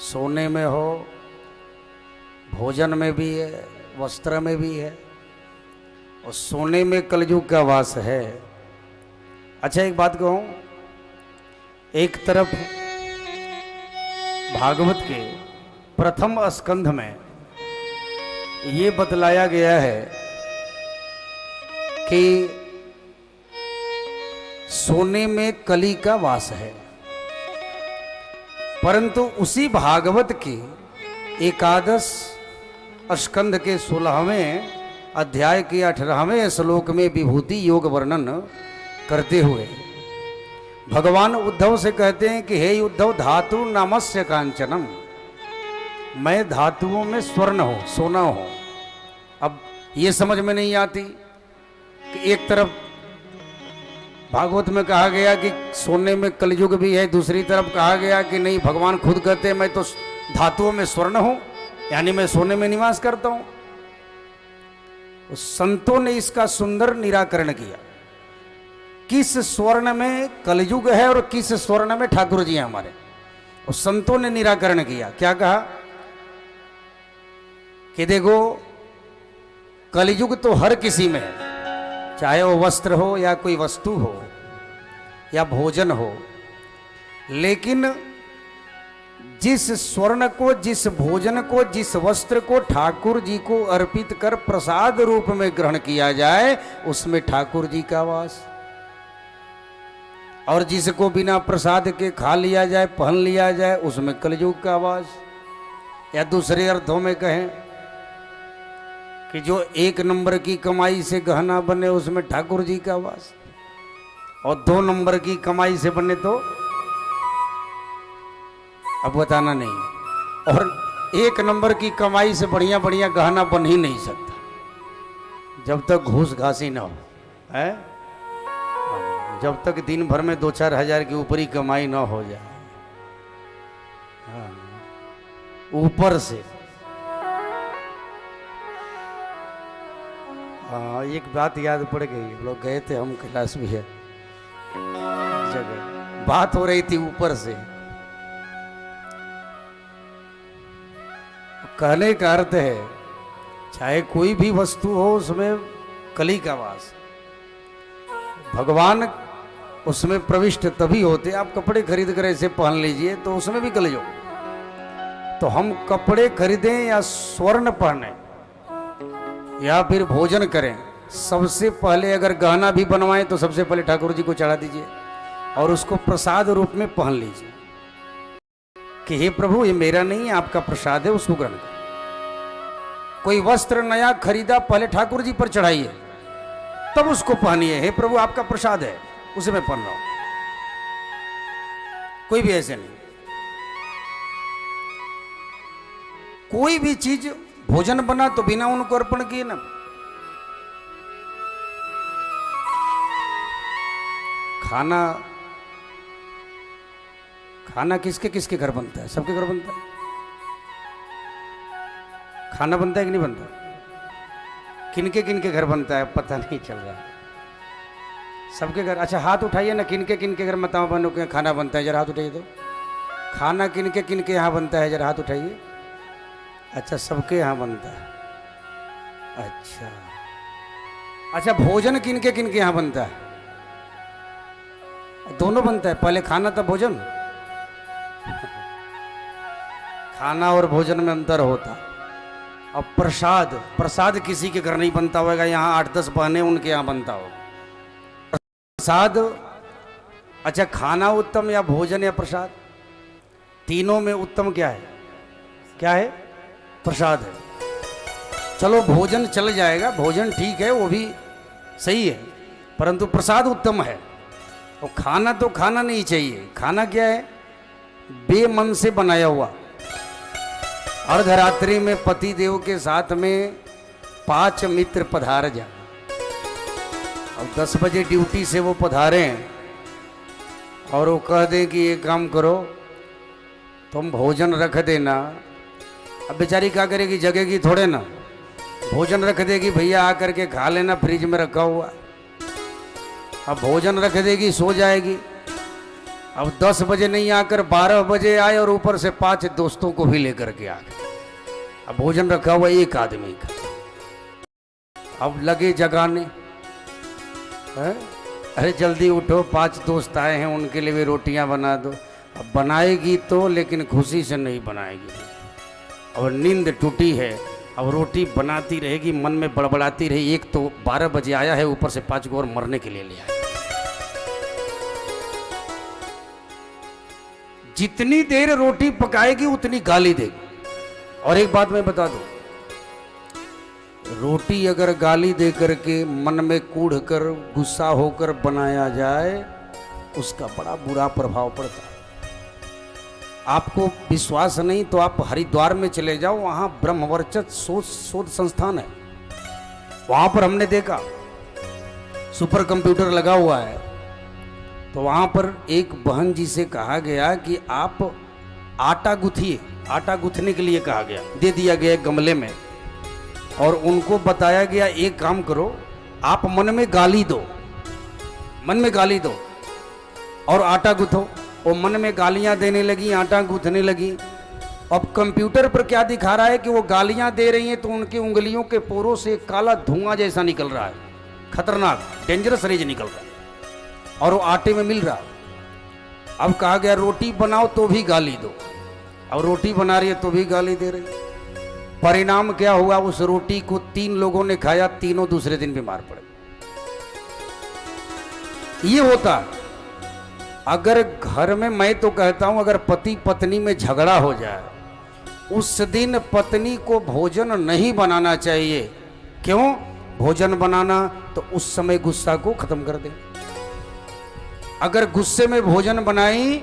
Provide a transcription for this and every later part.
सोने में हो, भोजन में भी है, वस्त्र में भी है, और सोने में कलयुग का वास है। अच्छा एक बात कहूं, एक तरफ भागवत के प्रथम स्कंध में ये बतलाया गया है कि सोने में कली का वास है, परंतु उसी भागवत के एकादश स्कंध के 16वें अध्याय के 18वें श्लोक में विभूति योग वर्णन करते हुए भगवान उद्धव से कहते हैं कि हे उद्धव, धातु नामस्य कांचनम, मैं धातुओं में स्वर्ण हो, सोना हो। अब ये समझ में नहीं आती कि एक तरफ भागवत में कहा गया कि सोने में कलयुग भी है, दूसरी तरफ कहा गया कि नहीं, भगवान खुद कहते हैं मैं तो धातुओं में स्वर्ण हूं, यानी मैं सोने में निवास करता हूं। उस संतों ने इसका सुंदर निराकरण किया, किस स्वर्ण में कलयुग है और किस स्वर्ण में ठाकुर जी हैं हमारे। उस संतों ने निराकरण किया, क्या कहा कि देखो कलयुग तो हर किसी में है, चाहे वो वस्त्र हो या कोई वस्तु हो या भोजन हो, लेकिन जिस स्वर्ण को, जिस भोजन को, जिस वस्त्र को ठाकुर जी को अर्पित कर प्रसाद रूप में ग्रहण किया जाए उसमें ठाकुर जी का वास, और जिसको बिना प्रसाद के खा लिया जाए, पहन लिया जाए, उसमें कलयुग का वास। या दूसरे अर्थों में कहें कि जो 1 नंबर की कमाई से गहना बने उसमें ठाकुर जी का वास, और 2 नंबर की कमाई से बने तो अब बताना नहीं, और 1 नंबर की कमाई से बढ़िया बढ़िया गहना बन ही नहीं सकता जब तक घूस घासी ना हो, है? जब तक दिन भर में 2-4 हजार की ऊपरी कमाई ना हो जाए, हाँ, ऊपर से। हाँ, एक बात याद पड़ गई, लोग गए थे हम, क्लास भी है जगह, बात हो रही थी ऊपर से। कहने का अर्थ है चाहे कोई भी वस्तु हो उसमें कली का वास, भगवान उसमें प्रविष्ट तभी होते। आप कपड़े खरीद कर ऐसे पहन लीजिए तो उसमें भी कलयुग। तो हम कपड़े खरीदें या स्वर्ण पहने या फिर भोजन करें, सबसे पहले अगर गहना भी बनवाएं तो सबसे पहले ठाकुर जी को चढ़ा दीजिए और उसको प्रसाद रूप में पहन लीजिए कि हे प्रभु ये मेरा नहीं है, आपका प्रसाद है, उसको ग्रहण करें। कोई वस्त्र नया खरीदा, पहले ठाकुर जी पर चढ़ाइए, तब उसको पहनिए, हे प्रभु आपका प्रसाद है, उसे मैं पहन रहा हूं। कोई भी ऐसे नहीं। कोई भी चीज, भोजन बना तो बिना उनको अर्पण किए ना। खाना किसके किसके घर बनता है? सबके घर बनता है। खाना बनता है कि नहीं बनता? किनके घर बनता है पता नहीं चल रहा। सबके घर। अच्छा हाथ उठाइए ना, किनके घर माताओं बहनों के खाना बनता है, जरा हाथ उठाइए। तो खाना किनके यहाँ बनता है, जरा हाथ उठाइए। अच्छा सबके यहाँ बनता है। अच्छा भोजन किनके यहाँ बनता है? दोनों बनता है, पहले खाना तब भोजन। खाना और भोजन में अंतर होता। अब प्रसाद किसी के घर नहीं बनता होगा, यहाँ 8-10 बहने उनके यहाँ बनता होगा प्रसाद। अच्छा खाना उत्तम या भोजन या प्रसाद? तीनों में उत्तम क्या है? प्रसाद है। चलो भोजन चल जाएगा, भोजन ठीक है, वो भी सही है, परंतु प्रसाद उत्तम है। और खाना तो खाना नहीं चाहिए। खाना क्या है? बेमन से बनाया हुआ। अर्धरात्रि में पति देव के साथ में 5 मित्र पधार जा, अब 10 बजे ड्यूटी से वो पधारे और वो कह दें कि ये काम करो, तुम भोजन रख देना। अब बेचारी क्या करेगी, जगेगी थोड़े ना, भोजन रख देगी, भैया आकर के खा लेना, फ्रिज में रखा हुआ। अब भोजन रख देगी, सो जाएगी। अब 10 बजे नहीं आकर 12 बजे आए और ऊपर से 5 दोस्तों को भी लेकर के आ गए। अब भोजन रखा हुआ एक आदमी का, अब लगे जगाने, अरे जल्दी उठो 5 दोस्त आए हैं उनके लिए भी रोटियां बना दो। अब बनाएगी तो लेकिन खुशी से नहीं बनाएगी, और नींद टूटी है, अब रोटी बनाती रहेगी, मन में बड़बड़ाती रही, एक तो 12 बजे आया है, ऊपर से 5 को और मरने के लिए ले आया। जितनी देर रोटी पकाएगी उतनी गाली देगी। और एक बात मैं बता दूं, रोटी अगर गाली दे करके मन में कूढ़ कर गुस्सा होकर बनाया जाए, उसका बड़ा बुरा प्रभाव पड़ता है। आपको विश्वास नहीं तो आप हरिद्वार में चले जाओ, वहां ब्रह्मवर्चस्व शोध संस्थान है, वहां पर हमने देखा सुपर कंप्यूटर लगा हुआ है। तो वहां पर एक बहन जी से कहा गया कि आप आटा गूंथिए, आटा गूंथने के लिए कहा गया, दे दिया गया गमले में, और उनको बताया गया एक काम करो, आप मन में गाली दो, मन में गाली दो और आटा गूंथो। वो मन में गालियां देने लगी, आटा गूंथने लगी। अब कंप्यूटर पर क्या दिखा रहा है कि वो गालियां दे रही हैं तो उनकी उंगलियों के पोरों से काला धुआं जैसा निकल रहा है, खतरनाक डेंजरस रेज निकल रहा है, और वो आटे में मिल रहा। अब कहा गया रोटी बनाओ तो भी गाली दो, और रोटी बना रही है तो भी गाली दे रही है। परिणाम क्या हुआ, उस रोटी को 3 लोगों ने खाया, तीनों दूसरे दिन बीमार पड़े। ये होता अगर घर में, मैं तो कहता हूं अगर पति पत्नी में झगड़ा हो जाए, उस दिन पत्नी को भोजन नहीं बनाना चाहिए। क्यों? भोजन बनाना तो उस समय गुस्सा को खत्म कर दे। अगर गुस्से में भोजन बनाई,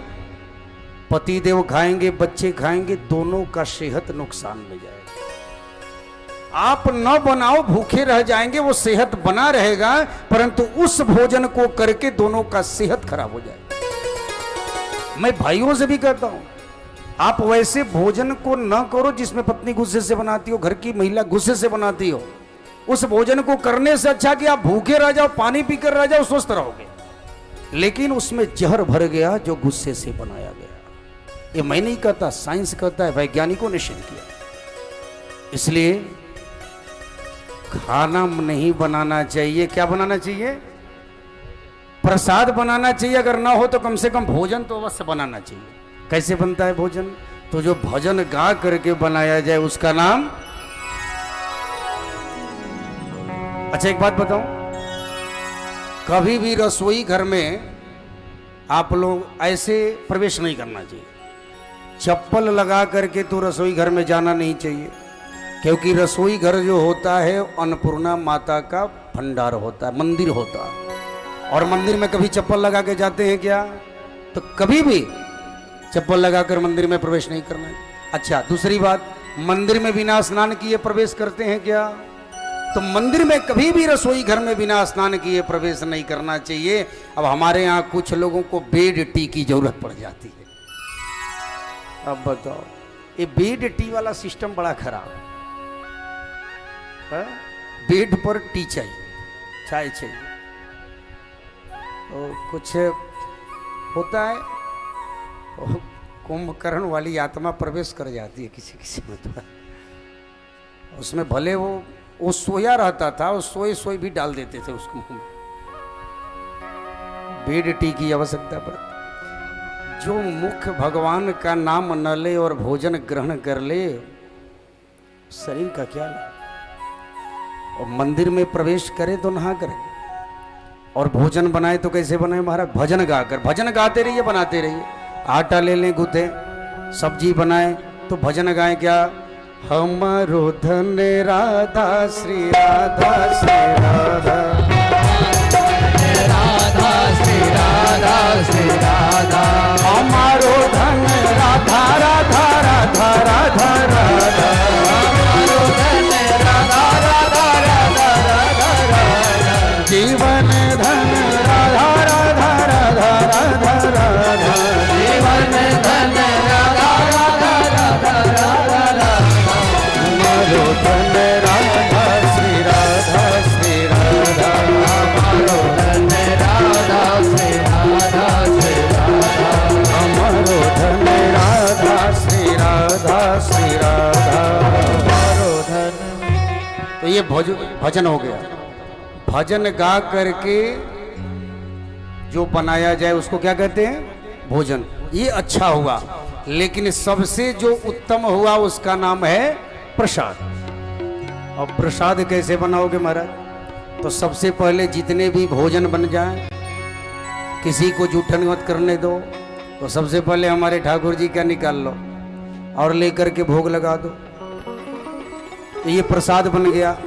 पति देव खाएंगे, बच्चे खाएंगे, दोनों का सेहत नुकसान में जाएगा। आप न बनाओ, भूखे रह जाएंगे, वो सेहत बना रहेगा, परंतु उस भोजन को करके दोनों का सेहत खराब हो जाएगा। मैं भाइयों से भी कहता हूं, आप वैसे भोजन को न करो जिसमें पत्नी गुस्से से बनाती हो, घर की महिला गुस्से से बनाती हो। उस भोजन को करने से अच्छा कि आप भूखे रह जाओ, पानी पीकर रह जाओ, स्वस्थ रहोगे। लेकिन उसमें जहर भर गया जो गुस्से से बनाया गया। ये मैं नहीं कहता, साइंस कहता है, वैज्ञानिकों ने सिद्ध किया। इसलिए खाना नहीं बनाना चाहिए। क्या बनाना चाहिए? प्रसाद बनाना चाहिए। अगर ना हो तो कम से कम भोजन तो अवश्य बनाना चाहिए। कैसे बनता है भोजन? तो जो भजन गा करके बनाया जाए उसका नाम। अच्छा एक बात बताऊं, कभी भी रसोई घर में आप लोग ऐसे प्रवेश नहीं करना चाहिए। चप्पल लगा करके तो रसोई घर में जाना नहीं चाहिए, क्योंकि रसोई घर जो होता है अन्नपूर्णा माता का भंडार होता है, मंदिर होता है। और मंदिर में कभी चप्पल लगा के जाते हैं क्या? तो कभी भी चप्पल लगाकर मंदिर में प्रवेश नहीं करना है। अच्छा दूसरी बात, मंदिर में बिना स्नान किए प्रवेश करते हैं क्या? तो मंदिर में कभी भी रसोई घर में बिना स्नान किए प्रवेश नहीं करना चाहिए। अब हमारे यहाँ कुछ लोगों को बेड टी की जरूरत पड़ जाती है। अब बताओ, ये बेड टी वाला सिस्टम बड़ा खराब है। बेड पर टी चाहिए, चाय चाहिए। तो कुछ होता है, कुंभकर्ण वाली आत्मा प्रवेश कर जाती है किसी किसी में। तो उसमें भले वो सोया रहता था, वो सोए भी डाल देते थे उसको मुंह में। बेड टी की आवश्यकता पड़ती। जो मुख भगवान का नाम न ले और भोजन ग्रहण कर ले, शरीर का क्या लाभ। और मंदिर में प्रवेश करे तो नहा करे, और भोजन बनाए तो कैसे बनाए महाराज? भजन गाकर। भजन गाते रहिए, बनाते रहिए। आटा ले लें, गूंथे, सब्जी बनाए तो भजन गाएं। क्या? हमारो धन राधा श्री राधा श्री राधा, राधा श्री राधा श्री राधा, हमारो धन राधा राधा राधा राधा राधा, हमारो धन राधा राधा राधा राधा राधा, जीवन धन राधा राधा राधा राधा राधा, जीवन धन राधा राधा राधा राधा राधा, हमारो धन राधा श्री राधा श्री राधा। श्री राधा धन। तो ये भजन हो गया। भजन गा करके जो बनाया जाए उसको क्या कहते हैं? भोजन। ये अच्छा हुआ, लेकिन सबसे जो उत्तम हुआ उसका नाम है प्रसाद। और प्रसाद कैसे बनाओगे महाराज? तो सबसे पहले जितने भी भोजन बन जाए, किसी को जूठन मत करने दो। तो सबसे पहले हमारे ठाकुर जी का निकाल लो और लेकर के भोग लगा दो। तो ये प्रसाद बन गया।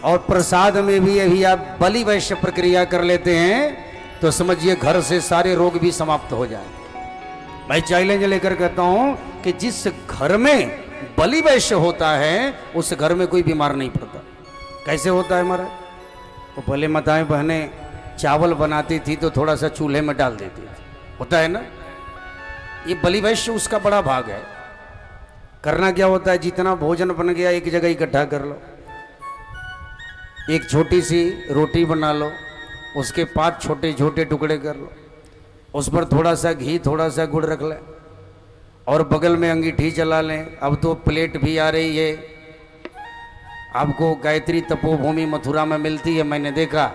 और प्रसाद में भी अभी आप बलि वैश्य प्रक्रिया कर लेते हैं तो समझिए घर से सारे रोग भी समाप्त हो जाए। मैं चैलेंज लेकर कहता हूं कि जिस घर में बलि वैश्य होता है उस घर में कोई बीमार नहीं पड़ता। कैसे होता है महाराज? तो पहले माताएं बहनें चावल बनाती थी तो थोड़ा सा चूल्हे में डाल देती थी, होता है ना। ये बलि वैश्य उसका बड़ा भाग है। करना क्या होता है? जितना भोजन बन गया एक जगह इकट्ठा कर लो, एक छोटी सी रोटी बना लो, उसके 5 छोटे छोटे टुकड़े कर लो, उस पर थोड़ा सा घी थोड़ा सा गुड़ रख लें और बगल में अंगीठी चला लें। अब तो प्लेट भी आ रही है, आपको गायत्री तपोभूमि मथुरा में मिलती है, मैंने देखा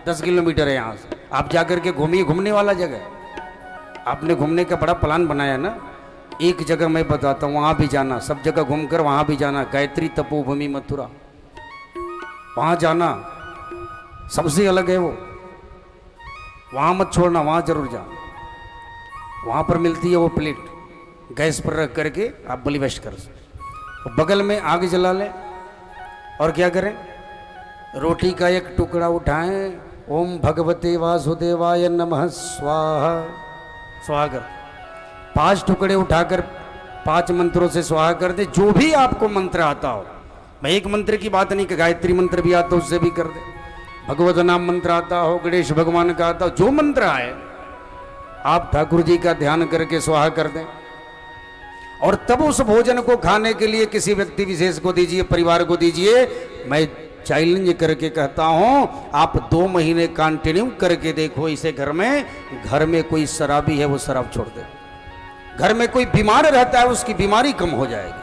10 किलोमीटर है यहाँ से। आप जाकर के घूमिए, घूमने वाला जगह। आपने घूमने का बड़ा प्लान बनाया ना, एक जगह मैं बताता हूँ, वहाँ भी जाना, सब जगह घूमकर वहाँ भी जाना, गायत्री तपोभूमि मथुरा, वहाँ जाना, सबसे अलग है वो। वहाँ मत छोड़ना, वहाँ जरूर जाना। वहाँ पर मिलती है वो प्लेट, गैस पर रख करके आप बलि वैश्य कर सकते। तो बगल में आग जला लें और क्या करें? रोटी का एक टुकड़ा उठाएं, ओम भगवते वासुदेवाय नमः स्वाहा, स्वाहा कर। 5 टुकड़े उठाकर 5 मंत्रों से स्वाहा कर दे। जो भी आपको मंत्र आता हो, मैं एक मंत्र की बात नहीं कि गायत्री मंत्र भी आता हो उससे भी कर दे, भगवत नाम मंत्र आता हो, गणेश भगवान का आता हो, जो मंत्र आए आप ठाकुर जी का ध्यान करके स्वाहा कर दें। और तब उस भोजन को खाने के लिए किसी व्यक्ति विशेष को दीजिए, परिवार को दीजिए। मैं चैलेंज करके कहता हूं, आप 2 महीने कंटिन्यू करके देखो इसे घर में कोई शराबी है वो शराब छोड़ दे। घर में कोई बीमार रहता है उसकी बीमारी कम हो जाएगी।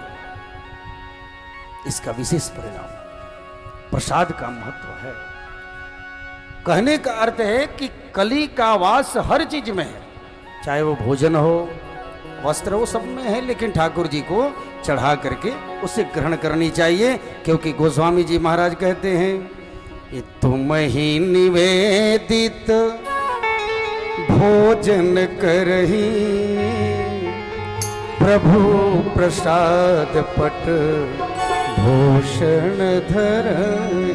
इसका विशेष परिणाम प्रसाद का महत्व है। कहने का अर्थ है कि कली का वास हर चीज में है, चाहे वो भोजन हो, वस्त्र हो, सब में है, लेकिन ठाकुर जी को चढ़ा करके उसे ग्रहण करनी चाहिए। क्योंकि गोस्वामी जी महाराज कहते हैं, ये तुम ही निवेदित भोजन करही, प्रभु प्रसाद पट भूषण धरहि।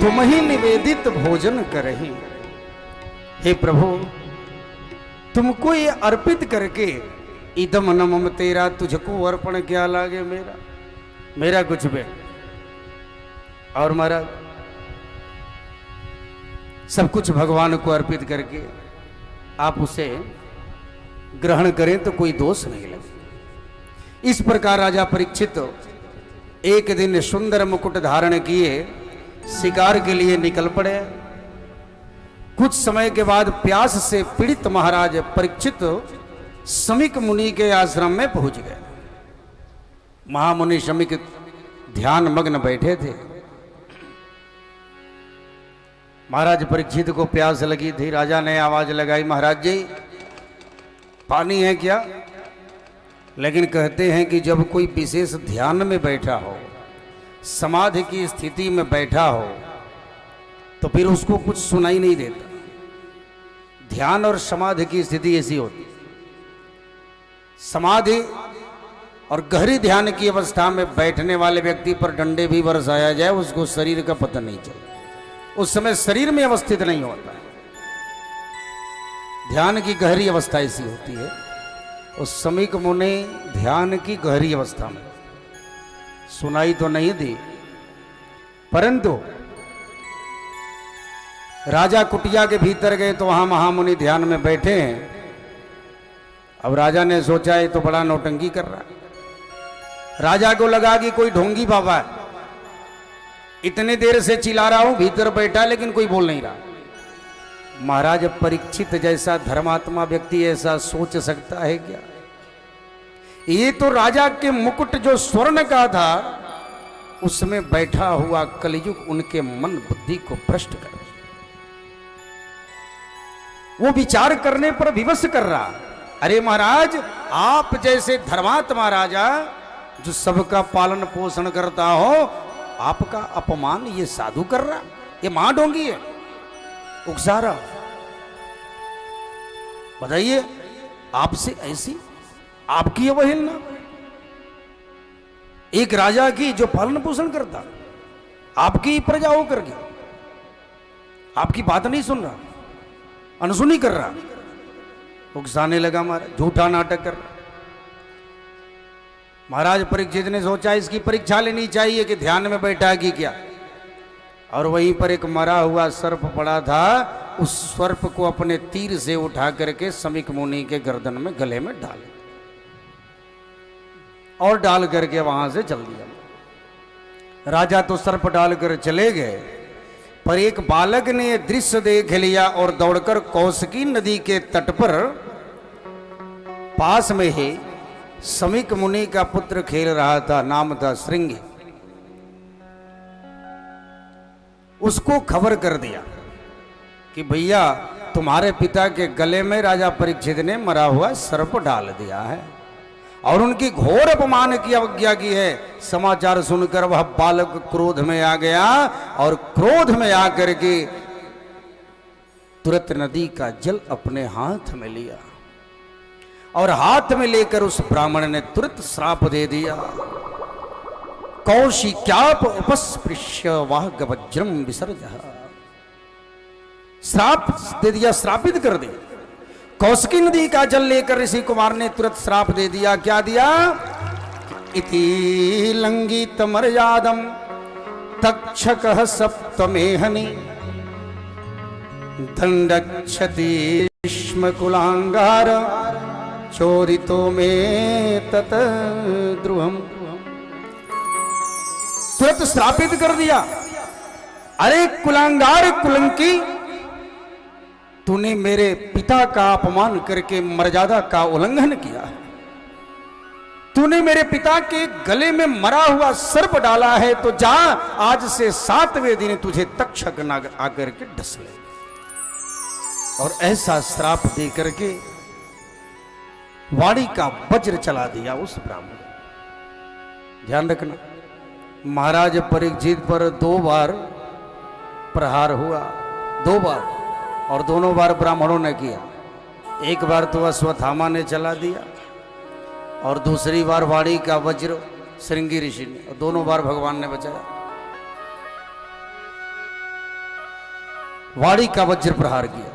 तुम ही निवेदित भोजन करही, हे प्रभु तुमको ये अर्पित करके, इदम नमम तेरा, तुझको अर्पण क्या लागे मेरा, मेरा कुछ भी। और महाराज सब कुछ भगवान को अर्पित करके आप उसे ग्रहण करें तो कोई दोष नहीं लगे। इस प्रकार राजा परीक्षित एक दिन सुंदर मुकुट धारण किए शिकार के लिए निकल पड़े। कुछ समय के बाद प्यास से पीड़ित महाराज परीक्षित शमीक मुनि के आश्रम में पहुंच गए। महामुनि शमीक ध्यान मग्न बैठे थे। महाराज परीक्षित को प्यास लगी थी। राजा ने आवाज लगाई, महाराज जी पानी है क्या? लेकिन कहते हैं कि जब कोई विशेष ध्यान में बैठा हो, समाधि की स्थिति में बैठा हो, तो फिर उसको कुछ सुनाई नहीं देता। ध्यान और समाधि की स्थिति ऐसी होती। समाधि और गहरी ध्यान की अवस्था में बैठने वाले व्यक्ति पर डंडे भी बरसाया जाए, उसको शरीर का पता नहीं चलता। उस समय शरीर में अवस्थित नहीं होता। ध्यान की गहरी अवस्था ऐसी होती है। उस शमीक मुनि ध्यान की गहरी अवस्था में, सुनाई तो नहीं दी, परंतु राजा कुटिया के भीतर गए तो वहां महामुनि ध्यान में बैठे हैं। अब राजा ने सोचा ये तो बड़ा नौटंकी कर रहा है। राजा को लगा कि कोई ढोंगी बाबा है, इतने देर से चिल्ला रहा हूं भीतर बैठा लेकिन कोई बोल नहीं रहा। महाराज परीक्षित जैसा धर्मात्मा व्यक्ति ऐसा सोच सकता है क्या? ये तो राजा के मुकुट जो स्वर्ण का था, उसमें बैठा हुआ कलयुग उनके मन बुद्धि को भ्रष्ट कर, वो विचार करने पर विवश कर रहा। अरे महाराज, आप जैसे धर्मात्मा राजा जो सबका पालन पोषण करता हो, आपका अपमान ये साधु कर रहा, ये मां डोंगी है, उकसा रहा। बताइए, आपसे ऐसी आपकी अवहेलना, एक राजा की जो पालन पोषण करता, आपकी प्रजा होकर के आपकी बात नहीं सुन रहा, अनसुनी कर रहा, उकसाने लगा, महाराज झूठा नाटक कर रहा। महाराज परीक्षित ने सोचा इसकी परीक्षा लेनी चाहिए कि ध्यान में बैठा कि क्या, और वहीं पर एक मरा हुआ सर्प पड़ा था, उस सर्प को अपने तीर से उठा करके समीक मुनि के गर्दन में गले में डाले और डाल करके वहां से चल दिया। राजा तो सर्प डालकर चले गए, पर एक बालक ने यह दृश्य देख लिया और दौड़कर कौशिकी नदी के तट पर पास में ही समीक मुनि का पुत्र खेल रहा था, नाम था श्रृंगी। उसको खबर कर दिया कि भैया तुम्हारे पिता के गले में राजा परीक्षित ने मरा हुआ सर्प डाल दिया है, और उनकी घोर अपमान की अवज्ञा की है। समाचार सुनकर वह बालक क्रोध में आ गया, और क्रोध में आकर के तुरंत नदी का जल अपने हाथ में लिया, और हाथ में लेकर उस ब्राह्मण ने तुरंत श्राप दे दिया। कौशिक्याप उपस्पृश्य वाग वज्रम विसर्ज, श्राप दे दिया, श्रापित कर दिया। कौशिकी नदी का जल लेकर ऋषि कुमार ने तुरंत श्राप दे दिया। क्या दिया? इति लंघित मर्यादम तक्षकः सप्तमेहनि दंडक्षति कुलांगार चोरितो में तत द्रुहम। तुरंत श्रापित कर दिया। अरे कुलांगार कुलंकी, तूने मेरे पिता का अपमान करके मर्यादा का उल्लंघन किया। तूने मेरे पिता के गले में मरा हुआ सर्प डाला है, तो जा, आज से 7वें दिन तुझे तक्षक नाग आकर के डस ले। और ऐसा श्राप दे करके वाणी का वज्र चला दिया उस ब्राह्मण। ध्यान रखना, महाराज परीक्षित पर 2 बार प्रहार हुआ, 2 बार, और दोनों बार ब्राह्मणों ने किया। एक बार तो अश्वत्थामा ने चला दिया, और दूसरी बार वाणी का वज्र श्रृंगी ऋषि ने, और दोनों बार भगवान ने बचाया। वाणी का वज्र प्रहार किया।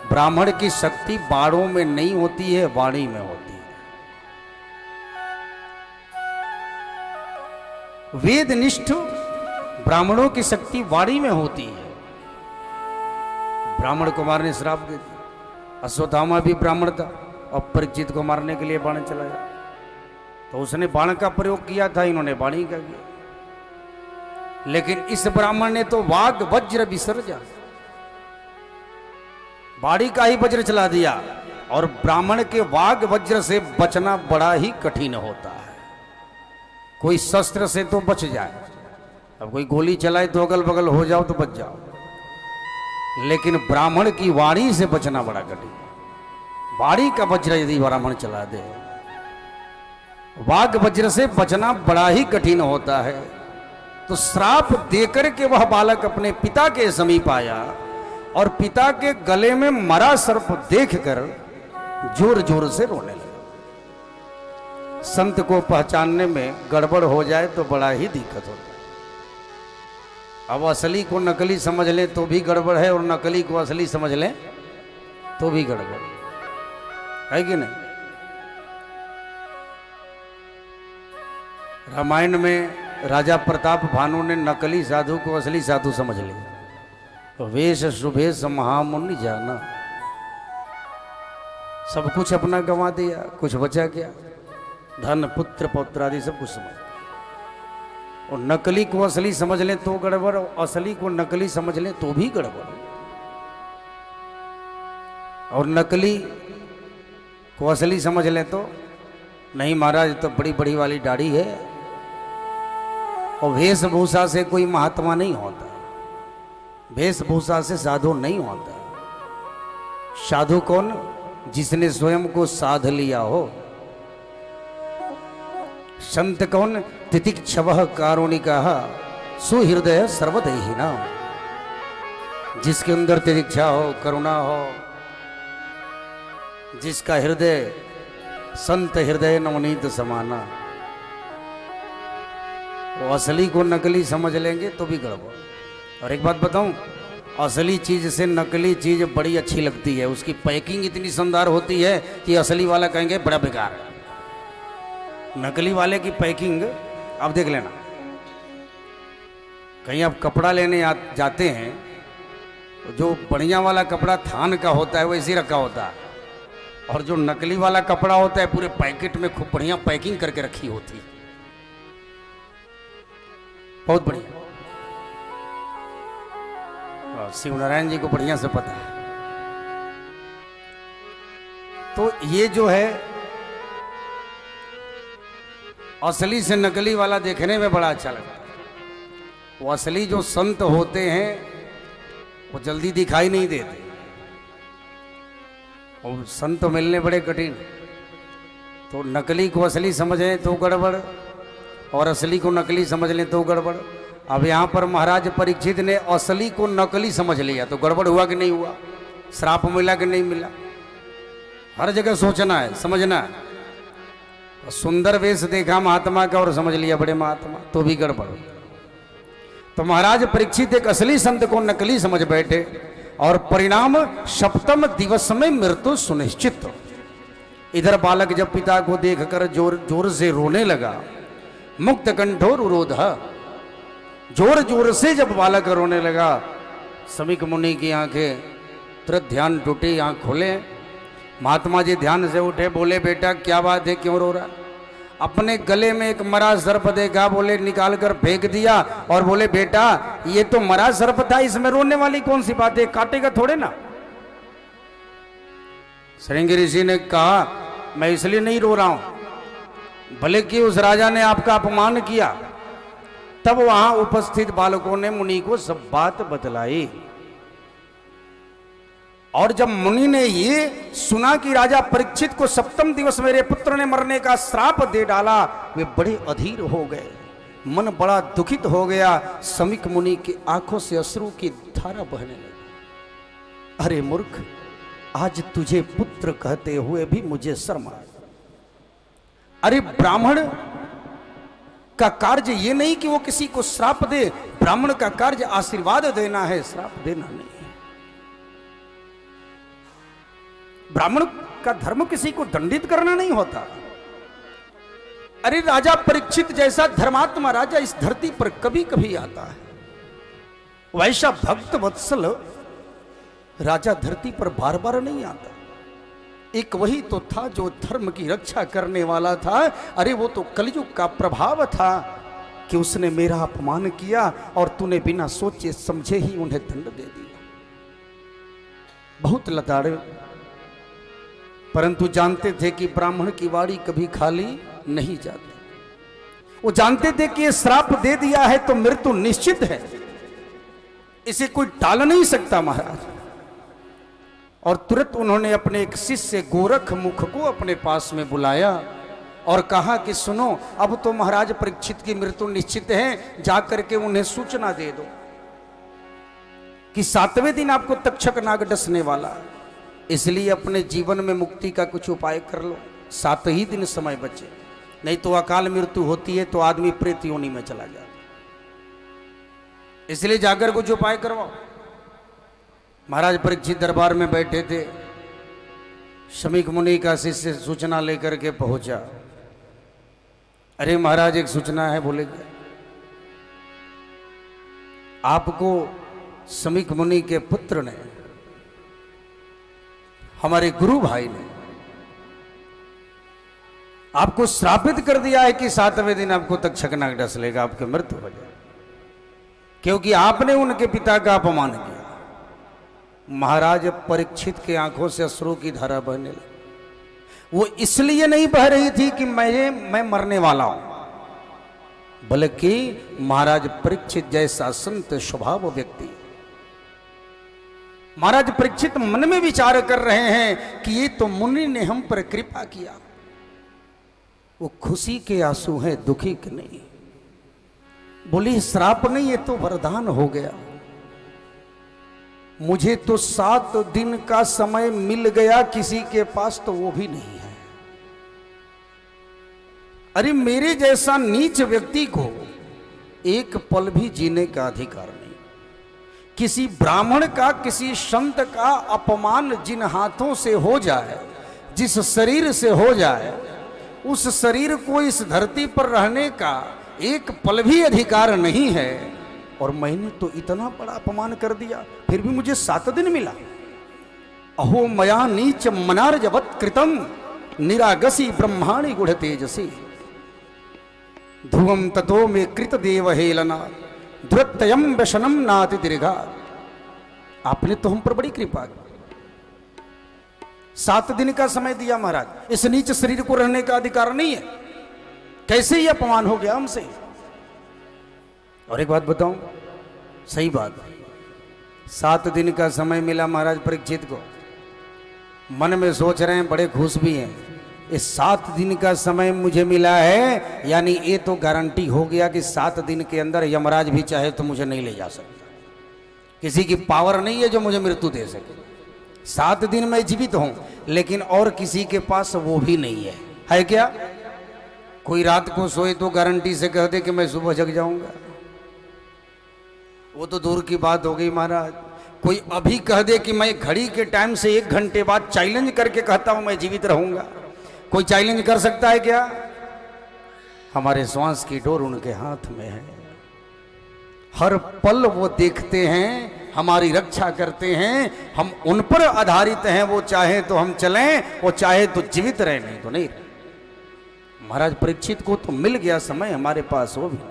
ब्राह्मण की शक्ति बाणों में नहीं होती है, वाणी में होती है। वेदनिष्ठ ब्राह्मणों की शक्ति वाणी में होती है। ब्राह्मण को मारने श्राप दे दिया। अश्वत्थामा भी ब्राह्मण था, और परीक्षित को मारने के लिए बाण चलाया, तो उसने बाण का प्रयोग किया था, इन्होंने वाणी का किया। लेकिन इस ब्राह्मण ने तो वाग वज्र विसर्जा, वाणी का ही वज्र चला दिया। और ब्राह्मण के वाग वज्र से बचना बड़ा ही कठिन होता है। कोई शस्त्र से तो बच जाए, अब कोई गोली चलाए तो अगल बगल हो जाओ तो बच जाओ, लेकिन ब्राह्मण की वाणी से बचना बड़ा कठिन। वाणी का वज्र यदि ब्राह्मण चला दे, वाग वज्र से बचना बड़ा ही कठिन होता है। तो श्राप देकर के वह बालक अपने पिता के समीप आया, और पिता के गले में मरा सर्प देखकर जोर जोर से रोने लगा। संत को पहचानने में गड़बड़ हो जाए तो बड़ा ही दिक्कत होता है। अब असली को नकली समझ लें तो भी गड़बड़ है, और नकली को असली समझ लें तो भी गड़बड़ है कि नहीं? रामायण में राजा प्रताप भानु ने नकली साधु को असली साधु समझ लिया। तो वेश शुभेश महामुनि जाना, सब कुछ अपना गंवा दिया, कुछ बचा क्या? धन पुत्र पौत्र आदि सब कुछ समझ। और नकली को असली समझ लें तो गड़बड़, और असली को नकली समझ लें तो भी गड़बड़। और नकली को असली समझ लें तो नहीं महाराज, तो बड़ी बड़ी वाली दाढ़ी है और वेशभूषा से कोई महात्मा नहीं होता, वेशभूषा से साधु नहीं होता। साधु कौन? जिसने स्वयं को साध लिया हो। संत कौन? तितिक्षवः कारुणिकः सुहृदय सर्वदेहिना, जिसके अंदर तितिक्षा हो, करुणा हो, जिसका हृदय संत हृदय नवनीत समाना। वो असली को नकली समझ लेंगे तो भी गड़बड़। और एक बात बताऊं, असली चीज से नकली चीज बड़ी अच्छी लगती है, उसकी पैकिंग इतनी शानदार होती है कि असली वाला कहेंगे बड़ा बेकार है। नकली वाले की पैकिंग आप देख लेना, कहीं आप कपड़ा लेने जाते हैं तो जो बढ़िया वाला कपड़ा थान का होता है वो इसी रखा होता है, और जो नकली वाला कपड़ा होता है पूरे पैकेट में खूब बढ़िया पैकिंग करके रखी होती है, बहुत बढ़िया। शिव नारायण जी को बढ़िया से पता है। तो ये जो है असली से नकली वाला देखने में बड़ा अच्छा लगता है। वो असली जो संत होते हैं वो जल्दी दिखाई नहीं देते, और संत मिलने बड़े कठिन। तो नकली को असली समझें तो गड़बड़, और असली को नकली समझ लें तो गड़बड़। अब यहाँ पर महाराज परीक्षित ने असली को नकली समझ लिया तो गड़बड़ हुआ कि नहीं हुआ? श्राप मिला कि नहीं मिला? हर जगह सोचना है, समझना है। सुंदर वेश देखा महात्मा का और समझ लिया बड़े महात्मा, तो भी गड़बड़। तो महाराज परीक्षित एक असली संत को नकली समझ बैठे, और परिणाम सप्तम दिवस में मृत्यु सुनिश्चित। इधर बालक जब पिता को देखकर जोर जोर से रोने लगा, मुक्त कंठोर रोध, जोर जोर से जब बालक रोने लगा, समीक मुनि की आंखें तुरंत ध्यान टूटे, आंख खोले। महात्मा जी ध्यान से उठे, बोले बेटा क्या बात है, क्यों रो रहा? अपने गले में एक मरा सर्प देखा, बोले निकाल कर फेंक दिया, और बोले बेटा ये तो मरा सर्प था, इसमें रोने वाली कौन सी बात है, काटेगा थोड़े ना। श्रृंगी ऋषि ने कहा मैं इसलिए नहीं रो रहा हूं, भले कि उस राजा ने आपका अपमान किया। तब वहां उपस्थित बालकों ने मुनि को सब बात बतलाई, और जब मुनि ने ये सुना कि राजा परीक्षित को सप्तम दिवस मेरे पुत्र ने मरने का श्राप दे डाला, वे बड़े अधीर हो गए, मन बड़ा दुखित हो गया। समीक मुनि की आंखों से अश्रु की धारा बहने लगी। अरे मूर्ख, आज तुझे पुत्र कहते हुए भी मुझे शर्म आ। अरे ब्राह्मण का कार्य ये नहीं कि वो किसी को श्राप दे, ब्राह्मण का कार्य आशीर्वाद देना है, श्राप देना नहीं। ब्राह्मण का धर्म किसी को दंडित करना नहीं होता। अरे राजा परीक्षित जैसा धर्मात्मा राजा इस धरती पर कभी कभी आता है, वैसा भक्त वत्सल राजा धरती पर बार बार नहीं आता। एक वही तो था जो धर्म की रक्षा करने वाला था। अरे वो तो कलयुग का प्रभाव था कि उसने मेरा अपमान किया और तूने बिना सोचे समझे ही उन्हें दंड दे दिया। बहुत लताड़े, परंतु जानते थे कि ब्राह्मण की वाड़ी कभी खाली नहीं जाती। वो जानते थे कि ये श्राप दे दिया है तो मृत्यु निश्चित है, इसे कोई टाल नहीं सकता महाराज। और तुरंत उन्होंने अपने एक शिष्य गोरख मुख को अपने पास में बुलाया और कहा कि सुनो, अब तो महाराज परीक्षित की मृत्यु निश्चित है, जाकर के उन्हें सूचना दे दो कि 7वें दिन आपको तक्षक नाग डसने वाला है, इसलिए अपने जीवन में मुक्ति का कुछ उपाय कर लो। 7 ही दिन समय बचे, नहीं तो अकाल मृत्यु होती है तो आदमी प्रेत योनि में चला जाता, इसलिए जाकर कुछ उपाय करवाओ। महाराज परीक्षित दरबार में बैठे थे, शमीक मुनि का शिष्य सूचना लेकर के पहुंचा। अरे महाराज एक सूचना है। बोले क्या? आपको शमीक मुनि के पुत्र ने, हमारे गुरु भाई ने आपको श्रापित कर दिया है कि 7वें दिन आपको तक्षक नाग डस लेगा, आपकी मृत्यु हो जाए, क्योंकि आपने उनके पिता का अपमान किया। महाराज परीक्षित के आंखों से अश्रु की धारा बहने लगी। वो इसलिए नहीं बह रही थी कि मैं मरने वाला हूं, बल्कि महाराज परीक्षित जैसा संत स्वभाव व्यक्ति, महाराज परीक्षित मन में विचार कर रहे हैं कि ये तो मुनि ने हम पर कृपा किया, वो खुशी के आंसू हैं, दुखी के नहीं। बोली श्राप नहीं, ये तो वरदान हो गया। मुझे तो 7 दिन का समय मिल गया, किसी के पास तो वो भी नहीं है। अरे मेरे जैसा नीच व्यक्ति को एक पल भी जीने का अधिकार नहीं। किसी ब्राह्मण का, किसी संत का अपमान जिन हाथों से हो जाए, जिस शरीर से हो जाए, उस शरीर को इस धरती पर रहने का एक पल भी अधिकार नहीं है। और मैंने तो इतना बड़ा अपमान कर दिया, फिर भी मुझे 7 दिन मिला। अहो मया नीच मनार्जवत कृतम निरागसी ब्रह्माणि गुढ़ तेजसी ध्रुवम ततो में कृत देव हेलना ध्रुतयम व्यसनम नाति दीर्घा। आपने तो हम पर बड़ी कृपा की, 7 दिन का समय दिया महाराज। इस नीच शरीर को रहने का अधिकार नहीं है, कैसे ही अपमान हो गया हमसे। और एक बात बताऊं, सही बात, 7 दिन का समय मिला महाराज परीक्षित को। मन में सोच रहे हैं, बड़े खुश भी हैं, इस 7 दिन का समय मुझे मिला है, यानी ये तो गारंटी हो गया कि 7 दिन के अंदर यमराज भी चाहे तो मुझे नहीं ले जा सकता। किसी की पावर नहीं है जो मुझे मृत्यु दे सके। 7 दिन मैं जीवित हूं, लेकिन और किसी के पास वो भी नहीं है क्या? कोई रात को सोए तो गारंटी से कह दे कि मैं सुबह जग जाऊंगा, वो तो दूर की बात हो गई महाराज। कोई अभी कह दे कि मैं घड़ी के टाइम से 1 घंटे बाद चैलेंज करके कहता हूं मैं जीवित रहूंगा, कोई चैलेंज कर सकता है क्या? हमारे श्वास की डोर उनके हाथ में है। हर पल वो देखते हैं, हमारी रक्षा करते हैं, हम उन पर आधारित हैं। वो चाहे तो हम चलें, वो चाहे तो जीवित रहे, नहीं तो नहीं रहे। महाराज परीक्षित को तो मिल गया समय, हमारे पास वो भी नहीं।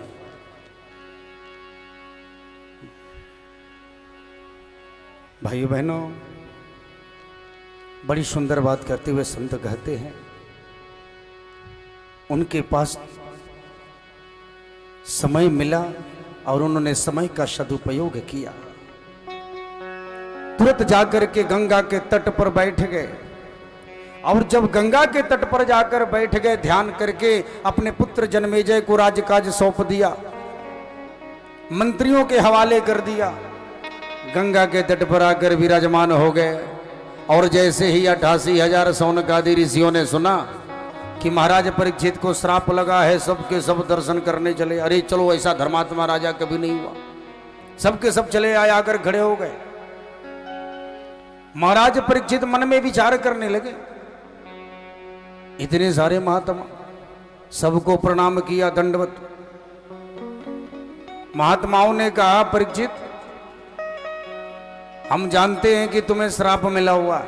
भाइयों बहनों, बड़ी सुंदर बात करते हुए संत कहते हैं, उनके पास समय मिला और उन्होंने समय का सदुपयोग किया। तुरंत जाकर के गंगा के तट पर बैठ गए, और जब गंगा के तट पर जाकर बैठ गए, ध्यान करके अपने पुत्र जन्मेजय को राजकाज सौंप दिया, मंत्रियों के हवाले कर दिया। गंगा के तट पर आकर विराजमान हो गए। और जैसे ही 88,000 सौनकादि ऋषियों ने सुना कि महाराज परीक्षित को श्राप लगा है, सबके सब दर्शन करने चले। अरे चलो, ऐसा धर्मात्मा राजा कभी नहीं हुआ। सबके सब चले आए, आकर खड़े हो गए। महाराज परीक्षित मन में विचार करने लगे, इतने सारे महात्मा, सबको प्रणाम किया, दंडवत। महात्माओं ने कहा, परीक्षित हम जानते हैं कि तुम्हें श्राप मिला हुआ,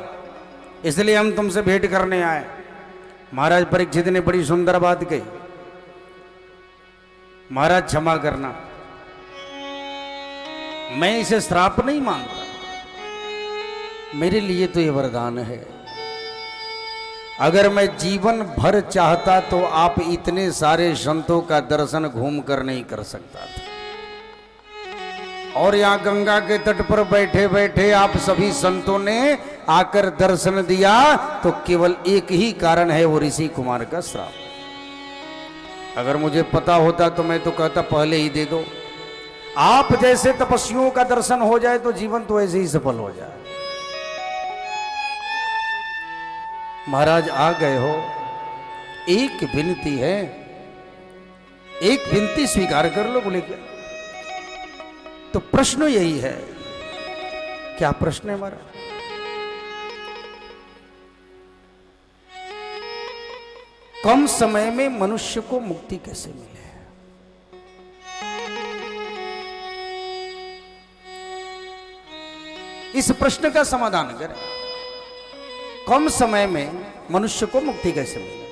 इसलिए हम तुमसे भेंट करने आए। महाराज परीक्षित ने बड़ी सुंदर बात कही, महाराज क्षमा करना, मैं इसे श्राप नहीं मानता, मेरे लिए तो ये वरदान है। अगर मैं जीवन भर चाहता तो आप इतने सारे संतों का दर्शन घूम कर नहीं कर सकता था। और यहां गंगा के तट पर बैठे बैठे आप सभी संतों ने आकर दर्शन दिया, तो केवल एक ही कारण है, वो ऋषि कुमार का श्राप। अगर मुझे पता होता तो मैं तो कहता पहले ही दे दो। आप जैसे तपस्वियों का दर्शन हो जाए तो जीवन तो ऐसे ही सफल हो जाए। महाराज आ गए हो, एक विनती है, एक विनती स्वीकार कर लो। बोले क्या? तो प्रश्न यही है। क्या प्रश्न है हमारा? कम समय में मनुष्य को मुक्ति कैसे मिले? इस प्रश्न का समाधान करें। कम समय में मनुष्य को मुक्ति कैसे मिले?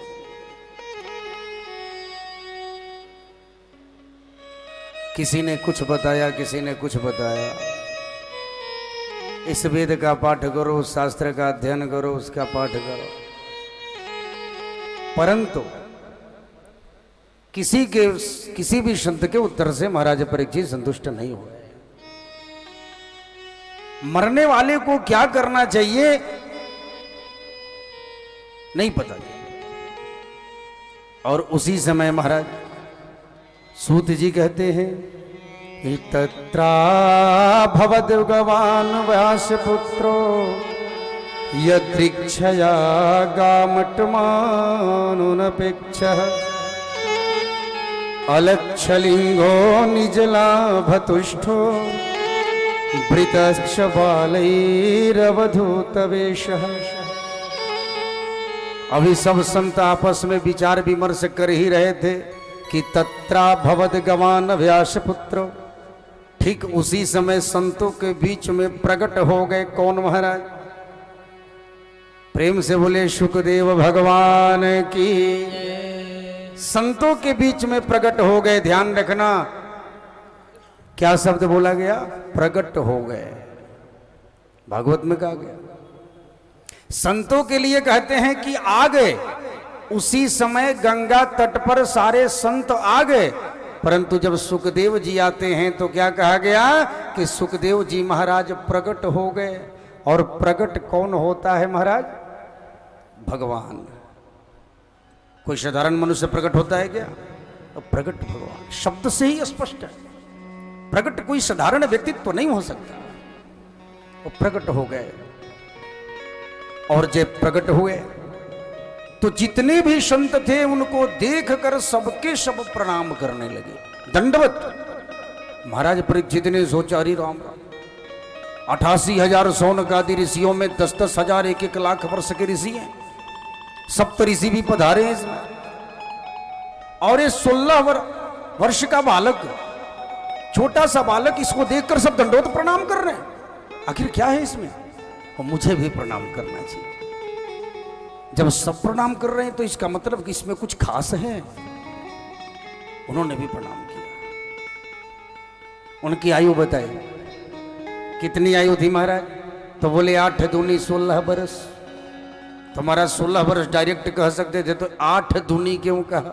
किसी ने कुछ बताया, किसी ने कुछ बताया। इस वेद का पाठ करो, उस शास्त्र का अध्ययन करो, उसका पाठ करो। परंतु किसी भी संत के उत्तर से महाराज परीक्षित संतुष्ट नहीं हुए। मरने वाले को क्या करना चाहिए नहीं पता। और उसी समय महाराज सूत जी कहते हैं, तत्रा भवद भगवान व्यासपुत्रो यदृक्षया गामटमानुनपेक्षः अलक्षलिंगो निजलाभतुष्टो भृतश्च बालैरवधूतवेशः। अभी सब संत आपस में विचार विमर्श कर ही रहे थे कि तत्रा भवद गवान व्यासपुत्र। ठीक उसी समय संतों के बीच में प्रकट हो गए कौन महाराज? प्रेम से बोले सुखदेव भगवान की। संतों के बीच में प्रकट हो गए। ध्यान रखना क्या शब्द बोला गया? प्रकट हो गए। भागवत में कहा गया संतों के लिए कहते हैं कि आ गए। उसी समय गंगा तट पर सारे संत आ गए, परंतु जब सुखदेव जी आते हैं तो क्या कहा गया कि सुखदेव जी महाराज प्रकट हो गए। और प्रकट कौन होता है महाराज? भगवान। कोई साधारण मनुष्य प्रकट होता है क्या? प्रकट भगवान शब्द से ही स्पष्ट है। प्रकट कोई साधारण व्यक्तित्व तो नहीं हो सकता। वो प्रकट हो गए और जब प्रकट हुए तो जितने भी संत थे उनको देखकर सबके सब प्रणाम करने लगे, दंडवत। महाराज परीक्षित ने सोचा, अरे राम राम, 88,000 सौनकादि ऋषियों में 10-10 हजार 1-1 लाख वर्ष के ऋषि हैं। सप्त ऋषि भी पधारे हैं इसमें, और ये 16 वर्ष का बालक, छोटा सा बालक, इसको देखकर सब दंडवत प्रणाम कर रहे हैं। आखिर क्या है इसमें? और मुझे भी प्रणाम करना चाहिए। जब सब प्रणाम कर रहे हैं तो इसका मतलब कि इसमें कुछ खास है। उन्होंने भी प्रणाम किया। उनकी आयु बताई, कितनी आयु थी महाराज? तो बोले 8 दूनी 16 बरस। तो महाराज 16 बरस डायरेक्ट कह सकते थे, तो 8 दूनी क्यों कहा?